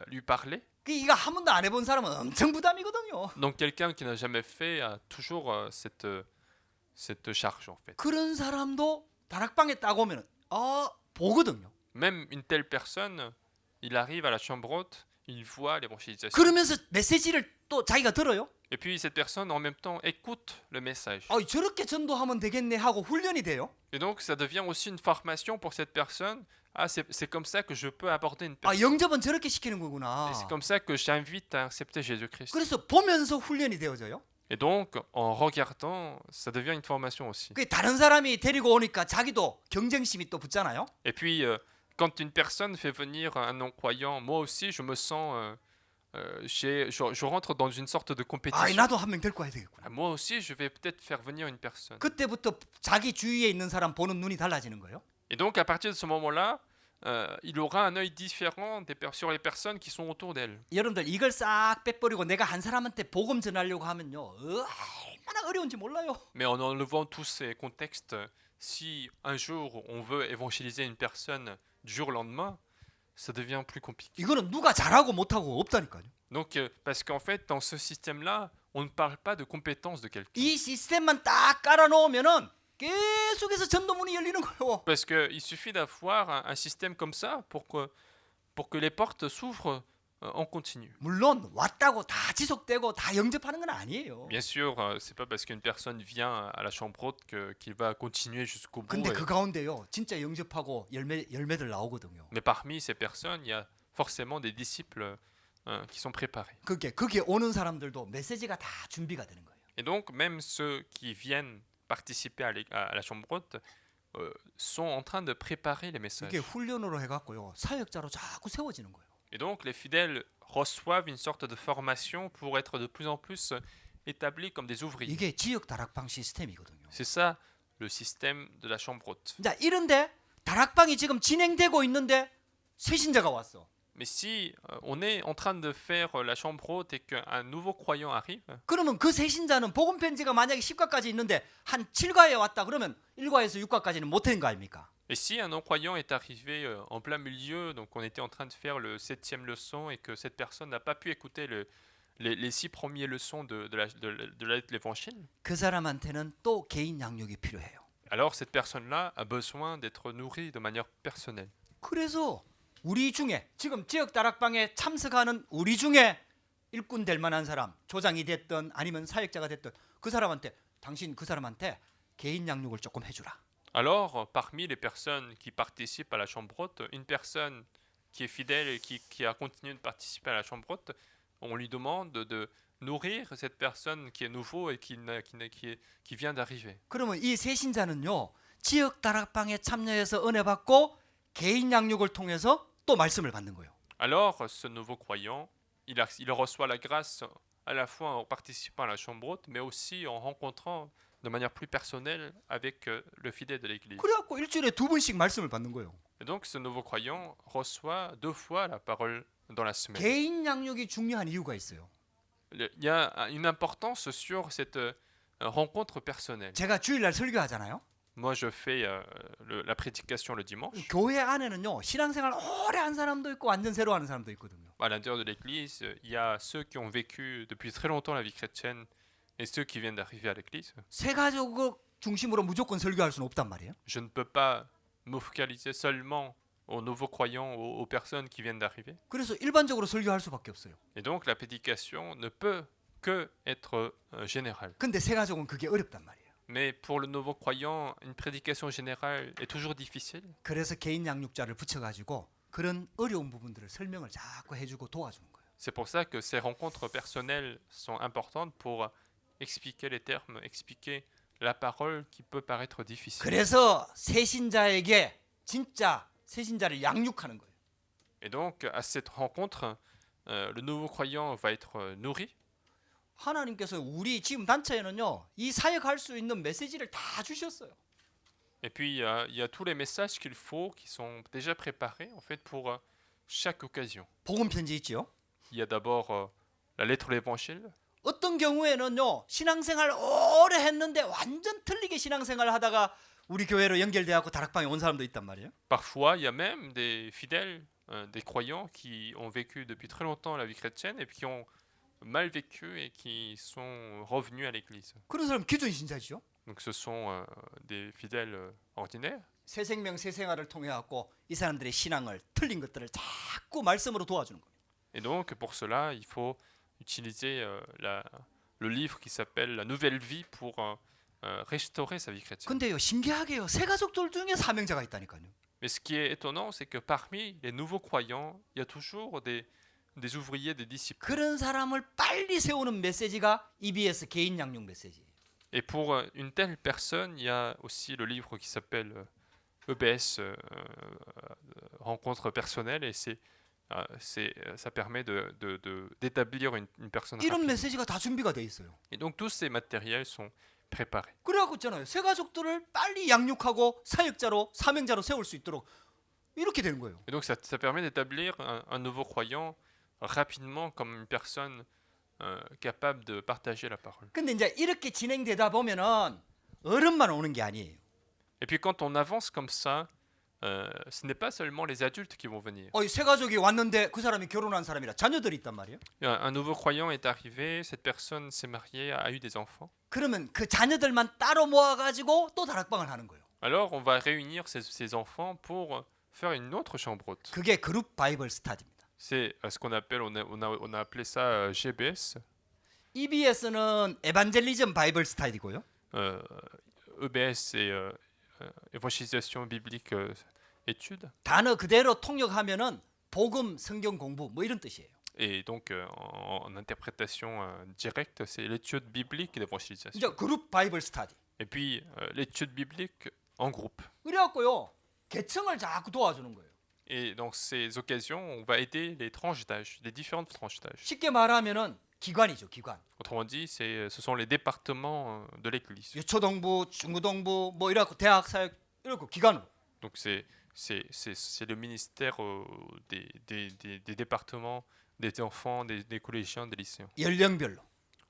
lui parler? 이거 한 번도 안 해본 사람은 엄청 부담이거든요. Donc quelqu'un qui n'a jamais fait a toujours cette charge en fait. 그런 사람도 다락방에 딱 오면 보거든요. Même une telle personne, il arrive à la chambre haute, il voit l'évangélisation. 그러면서 메시지를 또 자기가 들어요. Et puis cette personne en même temps écoute le message. 저렇게 전도하면 되겠네 하고 훈련이 돼요. Et donc ça devient aussi une formation pour cette personne. C'est comme ça que je peux aborder une personne. 영접은 저렇게 시키는 거구나. Et c'est comme ça que j'invite à accepter Jésus-Christ. 그래서 보면서 훈련이 되어져요. Et donc, en regardant, ça devient une formation aussi. 다른 사람이 데리고 오니까 자기도 경쟁심이 또 붙잖아요. Et puis, quand une personne fait venir un non-croyant, moi aussi je me sens, je rentre dans une sorte de 아, compétition. 나도 한 명 데리고 와야 되겠구나. Ah, moi aussi je vais peut-être faire venir une personne. 그때부터 자기 주위에 있는 사람 보는 눈이 달라지는 거예요. Et donc à partir de ce moment-là, il aura un œil différent sur les personnes qui sont autour d'elle. 여러분들 이걸 싹 빼버리고 내가 한 사람한테 복음 전하려고 하면요, 얼마나 어려운지 몰라요. Mais en enlevant tous ces contextes, si un jour on veut évangéliser une personne du jour au lendemain, ça devient plus compliqué. 이거는 누가 잘하고 못하고 없다니까요. Donc, parce qu'en fait, dans ce système-là, on ne parle pas de compétences de quelqu'un. 이 시스템만 딱 깔아놓으면은 계속해서 전도문이 열리는 거예요. Parce qu'il suffit d'avoir un système comme ça pour que les portes s'ouvrent en continu. 물론 왔다고 다 지속되고 다 영접하는 건 아니에요. Bien sûr, c'est pas parce qu'une personne vient à la chambre haute qu'il va continuer jusqu'au bout. 근데 그 가운데요, 진짜 영접하고 열매들 나오거든요. Mais parmi ces personnes, il y a forcément des disciples qui sont préparés. 그게 오는 사람들도 메시지가 다 준비가 되는 거예요. Et donc, même ceux qui viennent participer à la chambre haute sont en train de préparer les messages. 이게 훈련으로 해갖고요, 사역자로 자꾸 세워지는 거예요. Et donc, les fidèles reçoivent une sorte de formation pour être de plus en plus établis comme des ouvriers. 이게 지역 다락방 시스템이거든요. C'est ça le système de la chambre haute. 자, 이런데 다락방이 지금 진행되고 있는데 새신자가 왔어. Mais si on est en train de faire la chambre haute et qu'un nouveau croyant arrive, 그러면 그 새신자는 복음 편지가 만약에 10과까지 있는데 한 7과에 왔다 그러면 1과에서 6과까지는 못한 거 아닙니까? et si un non-croyant est arrivé en plein milieu, donc on était en train de faire le 7e leçon et que cette personne n'a pas pu écouter les 6 premières leçons de l'évangile, 그 사람한테는 또 개인 양육이 필요해요. alors cette personne-là a besoin d'être nourrie de manière personnelle. 그래서 우리 중에 지금 지역 다락방에 참석하는 우리 중에 일꾼 될 만한 사람, 조장이 됐든 아니면 사역자가 됐든 그 사람한테 당신 그 사람한테 개인 양육을 조금 해주라. Alors, parmi les personnes qui participent à la chambre haute, une personne qui est fidèle et qui a continué de participer à la chambre haute, on lui demande de nourrir cette personne qui est nouveau et qui vient d'arriver. 그러면 이 새신자는요, 지역 다락방에 참여해서 은혜 받고 개인 양육을 통해서 또 말씀을 받는 거예요. Alors, ce nouveau croyant, il reçoit la grâce à la fois en participant à la chambre haute, mais aussi en rencontrant de manière plus personnelle avec le fidèle de l'église. 그래갖고 일주일에 2번씩 말씀을 받는 거예요. Et donc, ce nouveau croyant reçoit 2 fois la parole dans la semaine. 개인 양육이 중요한 이유가 있어요. Il y a une importance sur cette rencontre personnelle. 제가 주일날 설교하잖아요. Moi, je fais la prédication le dimanche. 교회 안에는요, 신앙생활 오래 한 사람도 있고 완전 새로 하는 사람도 있거든요. À l'intérieur de l'église, il y a ceux qui ont vécu depuis très longtemps la vie chrétienne et ceux qui viennent d'arriver à l'église. 새 가족을 중심으로 무조건 설교할 수는 없단 말이에요. Je ne peux pas me focaliser seulement aux nouveaux croyants, aux personnes qui viennent d'arriver. 그래서 일반적으로 설교할 수밖에 없어요. Et donc, la prédication ne peut que être générale. 근데 새 가족은 그게 어렵단 말이에요. Mais pour le nouveau croyant, une prédication générale est toujours difficile. 그래서 개인 양육자를 붙여가지고 그런 어려운 부분들을 설명을 자꾸 해주고 도와주는 거예요. C'est pour ça que ces rencontres personnelles sont importantes pour expliquer les termes, expliquer la parole qui peut paraître difficile. 그래서 새신자에게 진짜 새신자를 양육하는 거예요. Et donc, à cette rencontre, le nouveau croyant va être nourri. 하나님께서 우리 지금 단체에는요, 이 사역할 수 있는 메시지를 다 주셨어요. Et puis, il y a tous les messages qu'il faut, qui sont déjà préparés, en fait, pour chaque occasion. 복음 편지 있지요. Il y a d'abord la lettre de l'évangile. 어떤 경우에는요, 신앙생활 오래 했는데 완전 틀리게 신앙생활 하다가 우리 교회로 연결돼 갖고 다락방에 온 사람도 있단 말이에요. Parfois, il y a même des fidèles, des croyants qui ont vécu depuis très longtemps la vie chrétienne et puis qui ont mal vécu et qui sont revenus à l'église. 그런 사람 기존 신자죠. Donc ce sont des fidèles ordinaires. 새 생명 새 생활을 통해 갖고 이 사람들의 신앙을 틀린 것들을 자꾸 말씀으로 도와주는 거예요. Et donc pour cela, il faut utiliser le livre qui s'appelle La Nouvelle Vie pour restaurer sa vie chrétienne. 근데요, 신기하게요, 새 가족들 중에 사명자가 있다니까요. Mais ce qui est étonnant, c'est que parmi les nouveaux croyants, il y a toujours des ouvriers, des disciples. 그런 사람을 빨리 세우는 메시지가 EBS 개인 양육 메시지예요. Et pour une telle personne, il y a aussi le livre qui s'appelle EBS, rencontre personnelle, et ça permet d'établir une personne 이런 rapidement. 메시지가 다 준비가 돼 있어요. Et donc tous ces matériels sont préparés. 그래갖고 있잖아요. 새 가족들을 빨리 양육하고 사역자로 사명자로 세울 수 있도록 이렇게 되는 거예요. Et donc ça permet d'établir un nouveau croyant rapidement comme une personne capable de partager la parole. 근데 이제 이렇게 진행되다 보면은 어른만 오는 게 아니에요. Et puis quand on avance comme ça, ce n'est pas seulement les adultes qui vont venir. 새 가족이 왔는데 그 사람이 결혼한 사람이라 자녀들이 있단 말이에요. Un nouveau croyant est arrivé, cette personne s'est mariée, a eu des enfants. 그러면 그 자녀들만 따로 모아가지고 또 다락방을 하는 거예요. Alors on va réunir ces enfants pour faire une autre chambre haute. 그게 그룹 바이블 스타디입니다. C'est ce qu'on appelle, on a appelé ça GBS. EBS는 에반젤리즘 바이블 스타디고요. EBS c'est évangélisation biblique étude. 단어 그대로 통역하면은 복음 성경 공부 뭐 이런 뜻이에요. Et donc en interprétation directe, c'est l'étude biblique d'évangélisation. 이제 그룹 바이블 스타디. Et puis l'étude biblique en groupe. 그래갖고요 계층을 자꾸 도와주는 거예요. Et dans ces occasions, on va aider les tranches d'âge, les différentes tranches d'âge. 쉽게 말하면은 기관이죠, 기관. Autrement dit, ce sont les départements de l'Église. 유초동부, 중고동부 뭐 이래갖고 대학 사역 이렇게 기관으로. Donc c'est le ministère des départements, des enfants, des collégiens, des lycéens, 연령별로.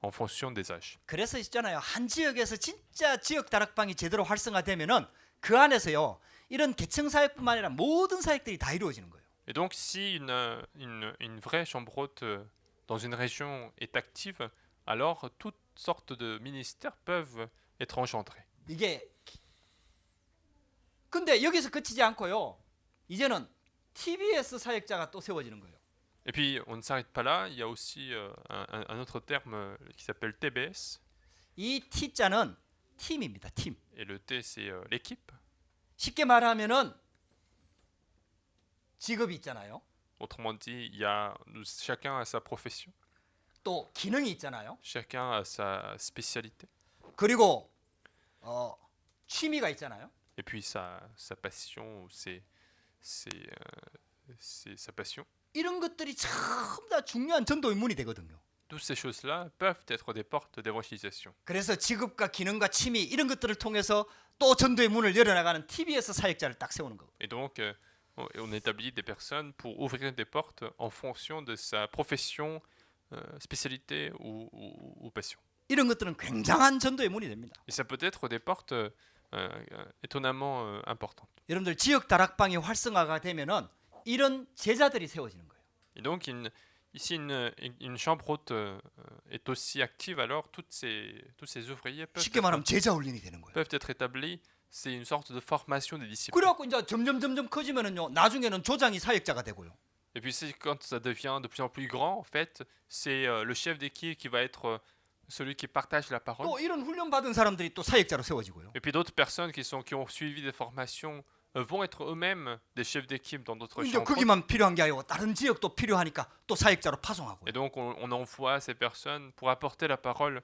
en fonction des âges. 그래서 있잖아요. 한 지역에서 진짜 지역 다락방이 제대로 활성화되면은 그 안에서요. 이런 계층 사역뿐만 아니라 모든 사역들이 다 이루어지는 거예요. Et donc si une vraie chambre haute dans une région est active, alors toutes sortes de ministères peuvent être engendrés. 이게 근데 여기서 그치지 않고요. 이제는 TBS 사역자가 또 세워지는 거예요. Et puis on ne s'arrête pas là, il y a aussi un autre terme qui s'appelle TBS. 이 T자는 팀입니다. 팀. Et le T c'est l'équipe. 쉽게 말하면은 직업이 있잖아요. Autrement dit, chacun a sa profession, 또 기능이 있잖아요. chacun a sa spécialité, 그리고 취미가 있잖아요. et puis sa passion, sa passion. 이런 것들이 전부 다 중요한 전도 인문이 되거든요. Toutes ces choses-là peuvent être des portes d'évangélisation. 그래서 직업과 기능과 취미 이런 것들을 통해서 또 전도의 문을 열어나가는 TBS 사역자를 딱 세우는 거고. Et donc, on établit des personnes pour ouvrir des portes en fonction de sa profession, spécialité ou passion. 이런 것들은 굉장한 전도의 문이 됩니다. Et ça peut être des portes étonnamment importantes. 여러분들 지역 다락방이 활성화가 되면은 이런 제자들이 세워지는 거예요. Et donc, ici, une chambre haute est aussi active, alors tous ces ouvriers 쉽게 말하면 제자 훈련이 되는 거예요. peuvent être établis. C'est une sorte de formation des disciples. 그래갖고 이제 점점 커지면은요, 나중에는 조장이 사역자가 되고요. Et puis quand ça devient de plus en plus grand, en fait, c'est le chef d'équipe qui va être celui qui partage la parole. 또 이런 훈련 받은 사람들이 또 사역자로 세워지고요. Et puis d'autres personnes qui ont suivi des formations vont être eux-mêmes des chefs d'équipe dans d'autres 이제 chambres. 거기만 필요한 게 아니고 다른 지역도 필요하니까 또 사역자로 파송하고요. Et donc on envoie ces personnes pour apporter la parole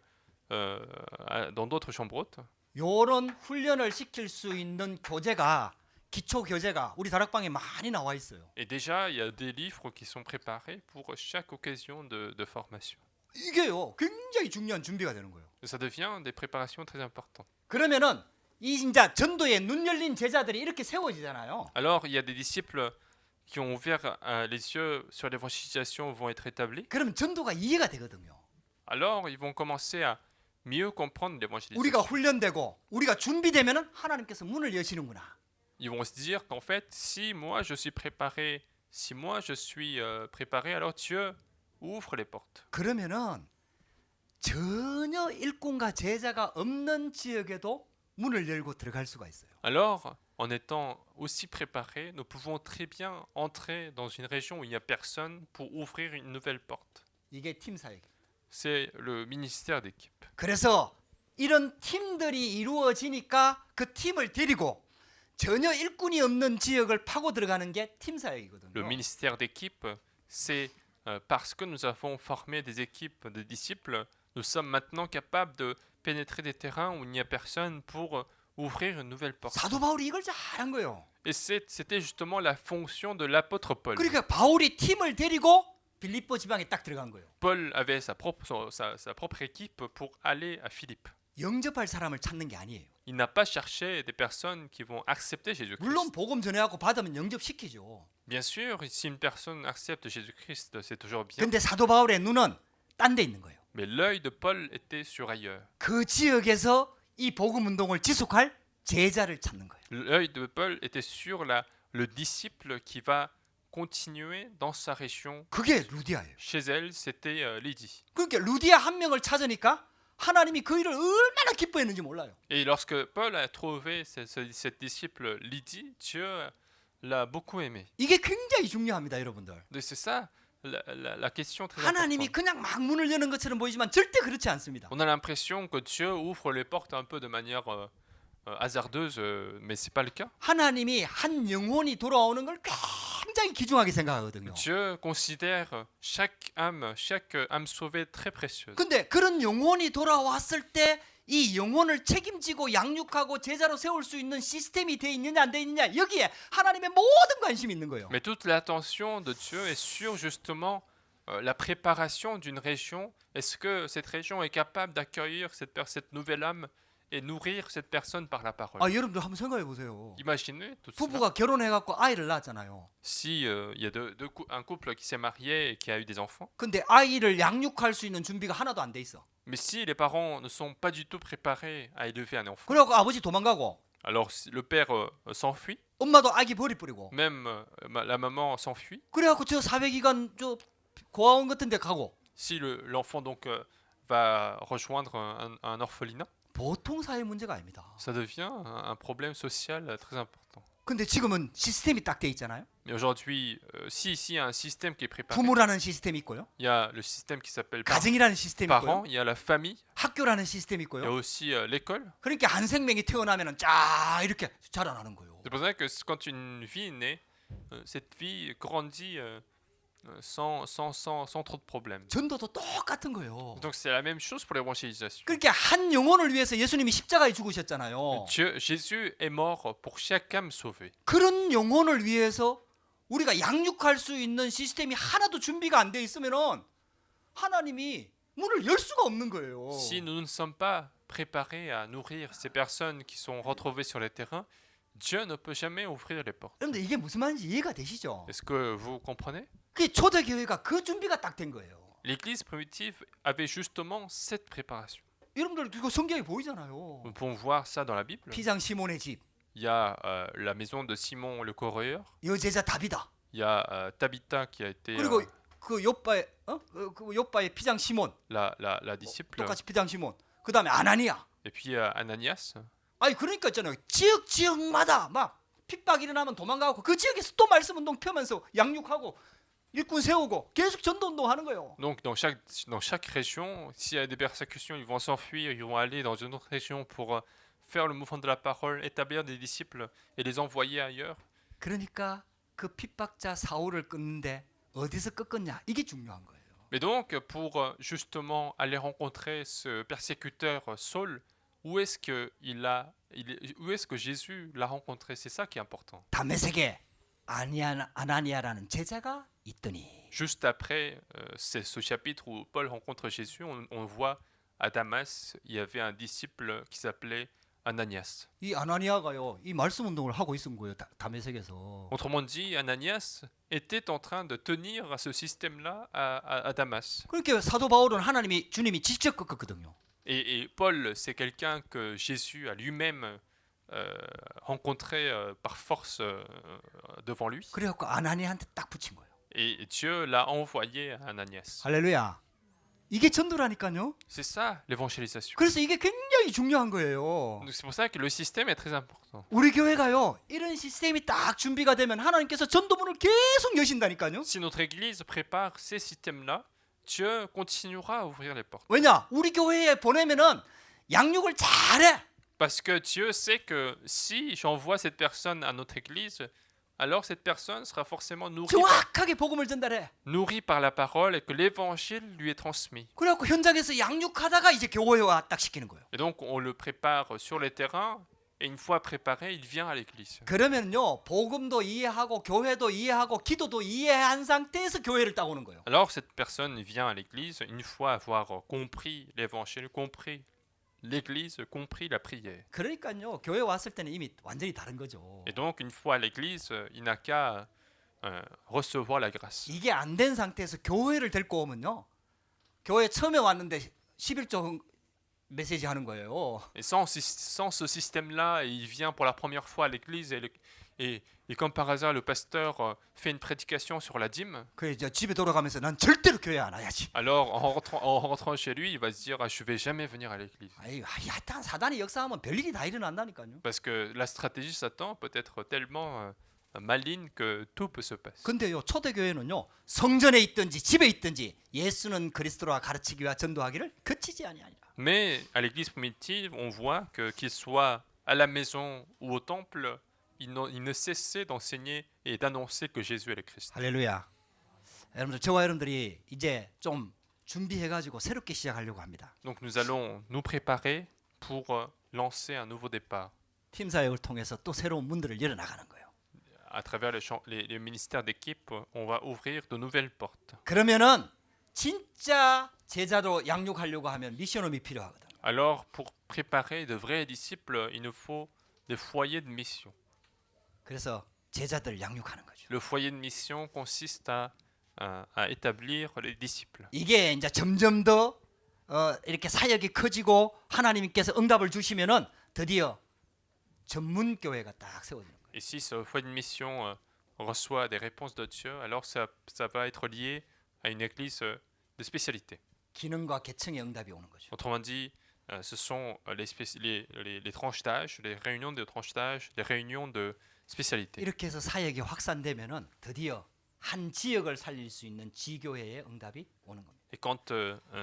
dans d'autres chambres hautes. 이런 훈련을 시킬 수 있는 교재가 기초 교재가 우리 다락방에 많이 나와 있어요. Et déjà, il y a des livres qui sont préparés pour chaque occasion de formation. 이게요, 굉장히 중요한 준비가 되는 거예요. Et ça devient des préparations très importantes. 그러면은 이 진짜 전도에 눈 열린 제자들이 이렇게 세워지잖아요. Alors, il y a des disciples qui ont ouvert les yeux sur l'évangélisation vont être établis. 그럼 전도가 이해가 되거든요. Alors, ils vont commencer à mieux comprendre l'évangélisation. 우리가 훈련되고 우리가 준비되면은 하나님께서 문을 여시는구나. Ils vont se dire qu'en fait, si moi je suis préparé, alors Dieu ouvre les portes. 그러면은 전혀 일꾼과 제자가 없는 지역에도 문을 열고 들어갈 수가 있어요. Alors, en étant aussi préparés, nous pouvons très bien entrer dans une région où il n'y a personne pour ouvrir une nouvelle porte. 이게 팀 사역. C'est le ministère d'équipe. 그래서 이런 팀들이 이루어지니까 그 팀을 데리고 전혀 일꾼이 없는 지역을 파고 들어가는 게 팀 사역이거든요. Le ministère d'équipe, c'est parce que nous avons formé des équipes de disciples, nous sommes maintenant capables de pénétrer des terrains où il n'y a personne pour ouvrir une nouvelle porte. 사도 바울이 이걸 잘한 거예요. Et c'était justement la fonction de l'apôtre Paul. 그러니까 바울이 팀을 데리고 빌립보 지방에 딱 들어간 거예요. Paul avait sa propre équipe pour aller à Philippe. 영접할 사람을 찾는 게 아니에요. Il n'a pas cherché des personnes qui vont accepter Jésus-Christ. 물론 복음 전해갖고 받으면 영접시키죠. Bien sûr, si une personne accepte Jésus-Christ, c'est toujours bien. 근데 사도 바울의 눈은 딴 데 있는 거예요. Mais l'œil de Paul était sur ailleurs. 그 지역에서 이 복음 운동을 지속할 제자를 찾는 거예요. L'œil de Paul était sur le disciple qui va continuer dans sa région. 그게 루디아예요. Chez elle, c'était Lydie. 그러니까 루디아 한 명을 찾으니까 하나님이 그 일을 얼마나 기뻐했는지 몰라요. Et lorsque Paul a trouvé cette disciple Lydie, Dieu l'a beaucoup aimé. 이게 굉장히 중요합니다, 여러분들. Donc c'est ça la question très 하나님이 importante. 그냥 막 문을 여는 것처럼 보이지만 절대 그렇지 않습니다. On a l'impression que Dieu ouvre les portes un peu de manière hasardeuse, mais c'est pas le cas. 하나님이 한 영혼이 돌아오는 걸 굉장히 귀중하게 생각하거든요. Dieu considère chaque âme sauvée très précieuse. 근데 그런 영혼이 돌아왔을 때 이 영혼을 책임지고 양육하고 제자로 세울 수 있는 시스템이 돼 있느냐 안 돼 있느냐 여기에 하나님의 모든 관심이 있는 거예요. Mais toute l'attention de Dieu est sur justement la préparation d'une région. Est-ce que cette région est capable d'accueillir cette nouvelle âme et nourrir cette personne par la parole? 아, 여러분들 한번 생각해 보세요. Imaginez tout cela. 부부가 결혼해갖고 아이를 낳았잖아요. Si il y a un couple qui s'est marié et qui a eu des enfants, 근데 아이를 양육할 수 있는 준비가 하나도 안 돼 있어. mais si les parents ne sont pas du tout préparés à élever un enfant, 그래갖고 아버지 도망가고 alors si le père s'enfuit, 엄마도 아기 버리버리고 même la maman s'enfuit, 그래갖고 저 사회기관 저 고아원 같은 데 가고 si l'enfant donc va rejoindre un orphelinat, 보통 사회 문제가 아닙니다. ça devient un problème social très important. 근데 지금은 시스템이 딱 돼 있잖아요. Mais aujourd'hui, si il y a un système qui est préparé, 부모라는 시스템이 있고요. il y a le système qui s'appelle 가정이라는 시스템이 parents, 있고요. il y a la famille, 학교라는 시스템이 il y a 있고요. aussi l'école. 그러니까 한 생명이 태어나면은 쫙 이렇게 자라나는 거예요. C'est pour ça que quand une vie est née, cette vie grandit sans trop de problèmes. 전도도 똑같은 거예요. Donc c'est la même chose pour l'évangélisation. 그러니까 한 영혼을 위해서 예수님이 십자가에 죽으셨잖아요. Jésus est mort pour chaque âme sauvée. 그런 영혼을 위해서 우리가 양육할 수 있는 시스템이 하나도 준비가 안 돼 있으면은 하나님이 문을 열 수가 없는 거예요. Si nous ne sommes pas préparés à nourrir ces personnes qui sont retrouvées sur les terrains, Dieu ne peut jamais ouvrir les portes. 그런데 이게 무슨 말인지 이해가 되시죠? Est-ce que vous comprenez? 그 초대교회가 그 준비가 딱 된 거예요. L'Église primitive avait justement cette préparation. 여러분들 그거 성경에 보이잖아요. Nous pouvons voir ça dans la Bible. 피장 시몬의 집, Il y a la maison de Simon le Corréeur. 여제자 다비다. Il y a Tabitha qui a été 그리고 그 요빠의 그 요빠의 피장 시몬, la disciple. 똑같이 피장 시몬. 그다음에 아나니아. Et puis Ananias. 아니 그러니까 있잖아요. 지역마다 막 핍박 일어나면 도망가고 그 지역에서 또 말씀 운동 펴면서 양육하고 일꾼 세우고 계속 전도 운동하는 거예요. Donc dans chaque région, s'il y a des persécutions, ils vont s'enfuir, ils vont aller dans une autre région pour faire le mouvement de la parole, établir des disciples et les envoyer ailleurs. 그러니까 그 핍박자 사울을 끊는데 어디서 꺾었냐 이게 중요한 거예요. Mais donc pour justement aller rencontrer ce persécuteur Saul, où est-ce que Jésus l'a rencontré? C'est ça qui est important. 다메섹에 아나니아라는 제자가 있더니 Juste après c'est ce chapitre où Paul rencontre Jésus, on voit à Damas, il y avait un disciple qui s'appelait Ananias. 이 아나니아가요 이 말씀 운동을 하고 있은 거예요. 다메섹에서. Autrement dit, Ananias était en train de tenir à ce système-là à Damas. 그러니까 사도 바울은 주님이 직접 꺾었거든요. Et Paul, c'est quelqu'un que Jésus a lui-même rencontré par force devant lui. 그래갖고 아나니아한테 딱 붙인 거예요. Et Dieu l'a envoyé à Ananias. 할렐루야. 이게 전도라니까요. C'est ça l'évangélisation. 그래서 이게 굉장히 중요한 거예요. Donc c'est pour ça que le système est très important. 우리 교회가요 이런 시스템이 딱 준비가 되면 하나님께서 전도문을 계속 여신다니까요. Si notre Église prépare ces systèmes-là, Dieu continuera à ouvrir les portes. 왜냐? 우리 교회에 보내면은 양육을 잘해. Parce que Dieu sait que si j'envoie cette personne à notre Église, alors cette personne sera forcément 정확하게 복음을 전달해. nourrie par la parole et que l'évangile lui est transmis. 그래갖고 현장에서 양육하다가 이제 교회와 딱 시키는 거예요. Et donc on le prépare sur les terrains Et une fois préparé, il vient à l'église. 그러면요 복음도 이해하고 교회도 이해하고 기도도 이해한 상태에서 교회를 딱 오는 거예요. Alors cette personne vient à l'église une fois avoir compris l'évangile, compris l'église, compris la prière. 그러니까요 교회 왔을 때는 이미 완전히 다른 거죠. Et donc une fois à l'église, il n'a qu'à recevoir la grâce. 이게 안 된 상태에서 교회를 데리고 오면요 교회 처음에 왔는데 11조 메시지 하는 거예요. Et sans ce système-là, il vient pour la première fois à l'église et comme par hasard, le pasteur fait une prédication sur la dîme. 그 이제 집에 돌아가면서 난 절대로 교회 안 와야지. Alors en rentrant chez lui, il va se dire je vais jamais venir à l'église. 아이 하여튼 사단이 역사하면 별일이 다 일어난다니까요. Parce que la stratégie Satan peut être tellement maligne que tout peut se passer. 근데요 초대교회는요 성전에 있든지 집에 있든지 예수는 그리스도라 가르치기와 전도하기를 그치지 아니하니라. Mais à l'église primitive, on voit que qu'il soit à la maison ou au temple, il ne cessait d'enseigner et d'annoncer que Jésus est le Christ. 할렐루야. 여러분들 저와 여러분들이 이제 좀 준비해가지고 새롭게 시작하려고 합니다. Donc nous allons nous préparer pour lancer un nouveau départ 팀 사역을 통해서 또 새로운 문들을 열어나가는 거예요. à travers les ministères d'équipe. On va ouvrir de nouvelles portes. 그러면은 진짜 제자로 양육하려고 하면 미션홈이 필요하거든. Alors pour préparer de vrais disciples, il nous faut des foyers de mission. 그래서 제자들 양육하는 거죠. Le foyer de mission consiste à établir les disciples. 이게 이제 점점 더 이렇게 사역이 커지고 하나님께서 응답을 주시면은 드디어 전문 교회가 딱 세워지는 거예요. Et si ce foyer de mission reçoit des réponses de Dieu, alors ça va être lié à une église de spécialité. 기능과 계층의 응답이 오는 거죠. Autrement dit, ce sont les tranches d'âge, les réunions de tranches d'âge, les réunions de spécialité. 이렇게 해서 사역이 확산되면은 드디어 한 지역을 살릴 수 있는 지교회의 응답이 오는 겁니다. Et quand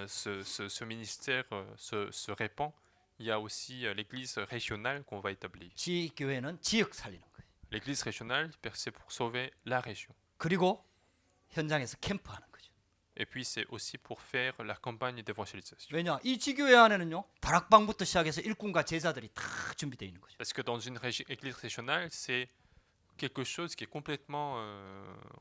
ce ministère se répand, il y a aussi l'église régionale qu'on va établir. 지교회는 지역 살리는 거예요. L'église régionale, c'est pour sauver la région. 그리고 현장에서 캠프하는 거죠. Et puis c'est aussi pour faire la campagne d'évangélisation. 왜냐? 이 지교회 안에는요. 다락방부터 시작해서 일꾼과 제자들이 다 준비되어 있는 거죠. Parce que dans une église régionale, c'est quelque chose qui est complètement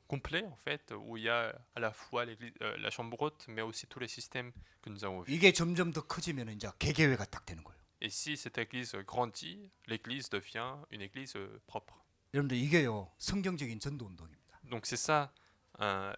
complet en fait, où il y a à la fois la chambre haute, mais aussi tous les systèmes que nous avons vus. 이게 점점 더 커지면 이제 개교회가 딱 되는 거예요. Et si cette église grandit, l'église devient une église propre. 여러분들 이게요. 성경적인 전도 운동입니다. Donc c'est ça,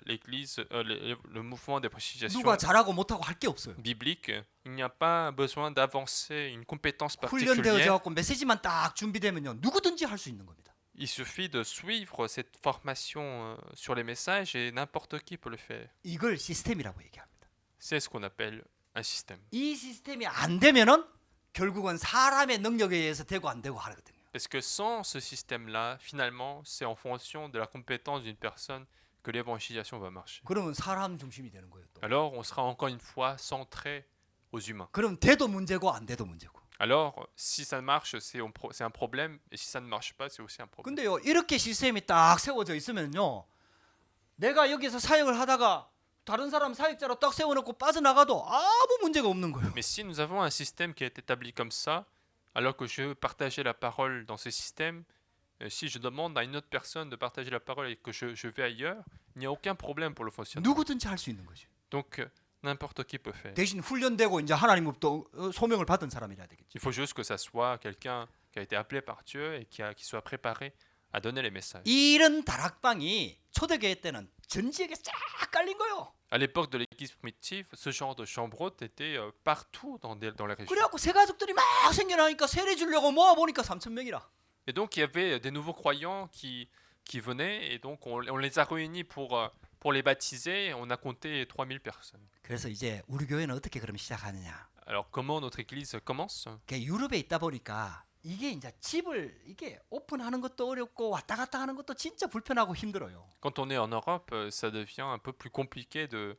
l'église, le mouvement d'évangélisation 누가 잘하고 못하고 할 게 없어요. biblique. Il n'y a pas besoin d'avancer une compétence 훈련되어져 particulière. 갖고 메시지만 딱 준비되면요. 누구든지 할 수 있는 겁니다. Il suffit de suivre cette formation sur les messages et n'importe qui peut le faire. 이걸 시스템이라고 얘기합니다. C'est ce qu'on appelle un système. 이 시스템이 안 되면은 결국은 사람의 능력에 의해서 되고 안 되고 하거든요. Parce que sans ce système-là, finalement, c'est en fonction de la compétence d'une personne que l'évangélisation va marcher. 그러면 사람 중심이 되는 거예요. 또. Alors, on sera encore une fois centré aux humains. 그럼 돼도 문제고 안 돼도 문제고. Alors, si ça marche, c'est un problème, et si ça ne marche pas, c'est aussi un problème. 근데요 이렇게 시스템이 딱 세워져 있으면요 내가 여기서 사역을 하다가 다른 사람 사역자로 딱 세워놓고 빠져나가도 아무 문제가 없는 거예요. Mais si nous avons un système qui est établi comme ça, alors que je veux partager la parole dans ce système, si je demande à une autre personne de partager la parole et que je vais ailleurs, il n'y a aucun problème pour le fonctionnement. 누구든지 할 수 있는 거죠. Donc, n'importe qui peut faire. 대신 훈련되고 이제 하나님으로부터 소명을 받은 사람이라 되겠죠. Il faut juste que ça soit quelqu'un qui a été appelé par Dieu et qui soit préparé à donner les messages. 이런 다락방이 초대교회 때는 전 지역에 쫙 깔린 거예요. À l'époque de l'église primitive, ce genre de chambre haute était partout dans les régions. 그래갖고 새 가족들이 막 생겨나니까 세례 주려고 모아 보니까 3,000명이라. Et donc il y avait des nouveaux croyants qui venaient et donc on les a réunis pour les baptiser. On a compté 3000 personnes. 그래서 이제 우리 교회는 어떻게 그럼 시작하느냐? Alors comment notre église commence? 유럽에 있다 보니까 이게 이제 집을 이게 오픈하는 것도 어렵고 왔다 갔다 하는 것도 진짜 불편하고 힘들어요. Quand on est en Europe, ça devient un peu plus compliqué de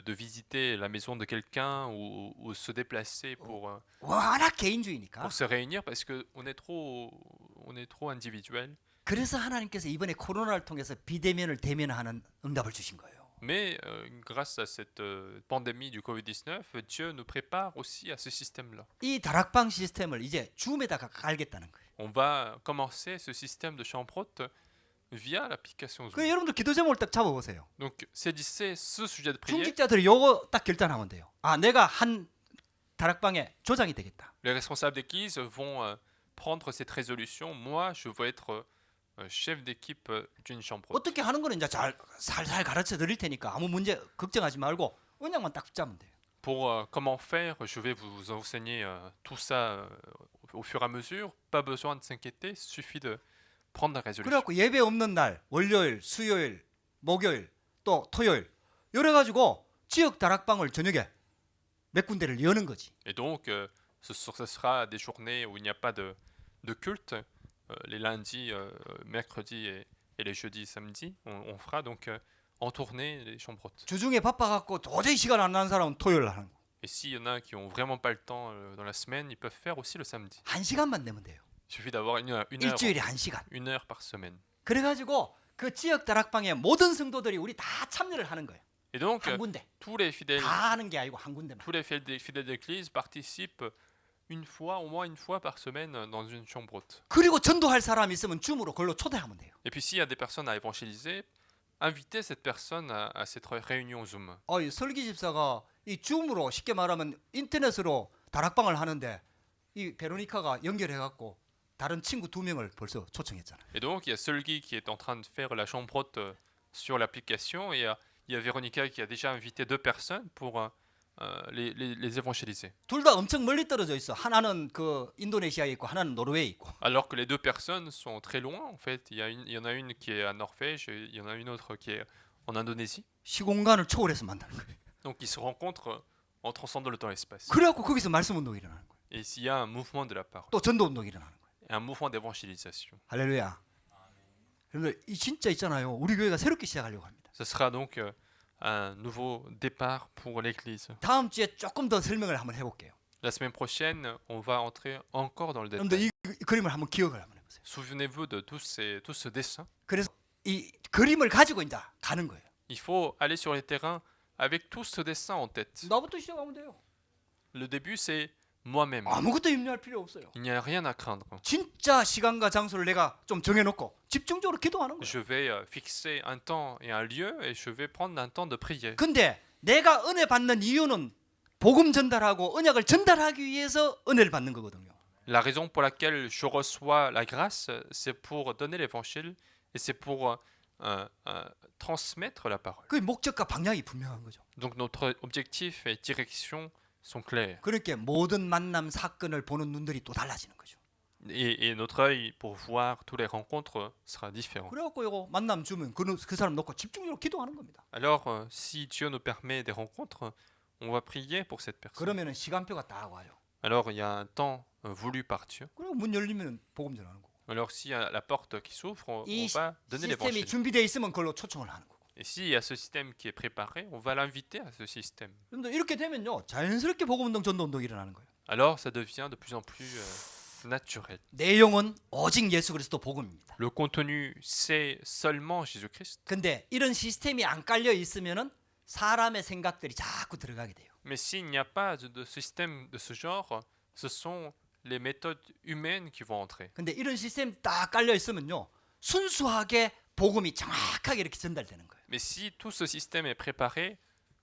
visiter la maison de quelqu'un ou se déplacer pour 워낙 개인주의니까. se réunir parce que on est trop individuel. 그래서 하나님께서 이번에 코로나를 통해서 비대면을 대면하는 응답을 주신 거예요. Mais grâce à cette pandémie du Covid-19, Dieu nous prépare aussi à ce système-là. 이 다락방 시스템을 이제 줌에다가 깔겠다는 거예요. On va commencer ce système de chambre haute via l'application 그 Zoom. 여러분들 기도 제목을 딱 잡아보세요. Donc, saisissez ce sujet de prière. 중직자들이 요거 딱 결단하면 돼요. 아, 내가 한 다락방의 조장이 되겠다. Les responsables d'église vont prendre cette résolution. Moi, je veux être chef d'équipe d'une chambre haute. 어떻게 하는 거는 이제 잘 살살 가르쳐 드릴 테니까 아무 문제 걱정하지 말고 언약만 딱 붙잡으면 돼요. Pour comment faire, je vais vous enseigner tout ça au fur et à mesure. Pas besoin de s'inquiéter, suffit de prendre la résolution. 그래갖고 예배 없는 날 월요일, 수요일, 목요일, 또 토요일 이래 가지고 지역 다락방을 저녁에 몇 군데를 여는 거지. Et donc, ce sera des journées où il n'y a pas de culte. Les lundis, mercredis et les jeudis, samedis, on fera donc en tournée les chambres hautes. 주중에 바빠갖고 도저히 시간 안 나는 사람은 토요일 날 하는 거. Et s'il y en a qui n'ont vraiment pas le temps dans la semaine, ils peuvent faire aussi le samedi. 한 시간만 내면 돼요. Il suffit d'avoir 일주일에 한 시간. une heure par semaine. 그래가지고 그 지역 다락방에 모든 성도들이 우리 다 참여를 하는 거예요. Et donc, 한 군데. tous les fidèles, 다 하는 게 아니고 한 군데만. fidèles d'église participent au moins une fois par semaine dans une chambre haute. 그리고 전도할 사람 있으면 줌으로 그걸로 초대하면 돼요. Et puis s'il y a des personnes à évangéliser, invitez cette personne à cette réunion Zoom. 이 설기 집사가 이 줌으로 쉽게 말하면 인터넷으로 다락방을 하는데 이 베로니카가 연결해갖고 다른 친구 2명을 벌써 초청했잖아요. Et donc il y a Solgi qui est en train de faire la chambre haute sur l'application et il y a Véronica qui a déjà invité 2 personnes pour les évangéliser. 둘 다 엄청 멀리 떨어져 있어. 하나는 그 인도네시아에 있고 하나는 노르웨이에 있고. Alors que les 2 personnes sont très loin en fait. Il y en a une qui est à Norvège et il y en a une autre qui est en Indonésie. 시공간을 초월해서 만나는 거예요. Donc ils se rencontrent en transcendant le temps et l'espace. 그래갖고 거기서 말씀 운동이 일어나는 거예요. Et s'il y a un mouvement de la parole, 또 전도 운동이 일어나는 거예요. et un mouvement d'évangélisation. 할렐루야. 여러분들 이 진짜 있잖아요. 우리 교회가 새롭게 시작하려고 합니다. Ce sera donc un nouveau départ pour l'Église. 다음 주에 조금 더 설명을 한번 해볼게요. La semaine prochaine, on va entrer encore dans le 여러분들 détail. 이 그림을 한번 기억을 한번 해보세요. Souvenez-vous de tout ce dessin. 그래서 이 그림을 가지고 이제 가는 거예요. Il faut aller sur les terrains avec tout ce dessin en tête. 나부터 시작하면 돼요. Le début, c'est moi-même. 아무것도 염려할 필요 없어요. Il n'y a rien à craindre. 진짜 시간과 장소를 내가 좀 정해놓고 집중적으로 기도하는 거예요. Je vais fixer un temps et un lieu et je vais prendre un temps de prière. 근데 내가 은혜 받는 이유는 복음 전달하고 언약을 전달하기 위해서 은혜를 받는 거거든요. La raison pour laquelle je reçois la grâce, c'est pour donner l'évangile et c'est pour transmettre la parole. 그 목적과 방향이 분명한 거죠. Donc notre objectif et direction sont clairs. 그렇게 모든 만남 사건을 보는 눈들이 또 달라지는 거죠. Et notre œil pour voir toutes les rencontres sera différent. 그래갖고 이거 만남 주면 그 사람 놓고 집중적으로 기도하는 겁니다. Alors, si Dieu nous permet des rencontres, on va prier pour cette personne. 그러면은 시간표가 딱 와요. Alors, il y a un temps voulu par Dieu. 그리고 문 열리면 복음 전하는 거고. Alors, s'il y a la porte qui s'ouvre, on 이 va donner 시스템이 l'évangile. 준비되어 있으면 그걸로 초청을 하는 거고. Et s'il y a ce système qui est préparé, on va l'inviter à ce système. 그런데 이렇게 되면요, 자연스럽게 복음 운동, 전도 운동이 일어나는 거예요. Alors, ça devient de plus en plus naturel. 내용은 오직 예수 그리스도 복음입니다. Le contenu, c'est seulement Jésus-Christ. 근데 이런 시스템이 안 깔려 있으면은 사람의 생각들이 자꾸 들어가게 돼요. Mais s'il n'y a pas de système de ce genre, ce sont les méthodes humaines qui vont entrer. 근데 이런 시스템 딱 깔려 있으면요, 순수하게 복음이 정확하게 이렇게 전달되는 거예요. Mais si tout ce système est préparé,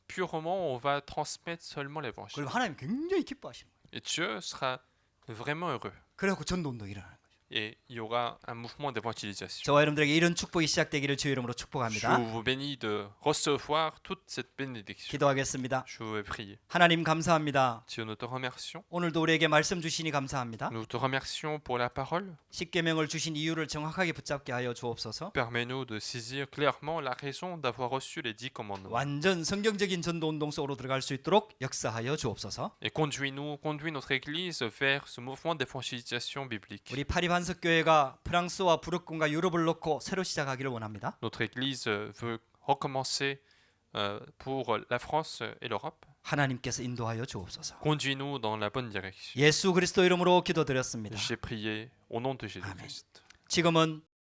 purement, on va transmettre seulement l'évangile. 그리고 하나님 굉장히 기뻐하시는 거예요. Et Dieu sera vraiment heureux. 그래갖고 전도 운동이 일어나는 거예요. Et il y aura un mouvement d'évangélisation. 저와 여러분들에게 이런 축복이 시작되기를 주의 이름으로 Je 축복합니다. vous bénis de recevoir toute cette bénédiction. 기도하겠습니다. Je vais prier. 하나님 감사합니다. Dieu, nous te remercions. 오늘도 우리에게 말씀 주시니 감사합니다. Nous te remercions pour la parole. 십계명을 주신 이유를 정확하게 붙잡게 하여 주옵소서. Permets-nous de saisir clairement la raison d'avoir reçu les 10 commandements. 완전 성경적인 전도 운동 속으로 들어갈 수 있도록 역사하여 주옵소서. Et conduis notre Église vers ce mouvement d'évangélisation biblique. 우리 파리반석교회가 프랑스와 부르콘과 유럽을 놓고 새로 시작하기를 원합니다. Notre Église veut recommencer pour la France et l'Europe. 하나님께서 인도하여 주옵소서. Conduis-nous dans la bonne direction. 예수 그리스도 이름으로 기도드렸습니다. J'ai prié au nom de Jésus-Christ. 지금은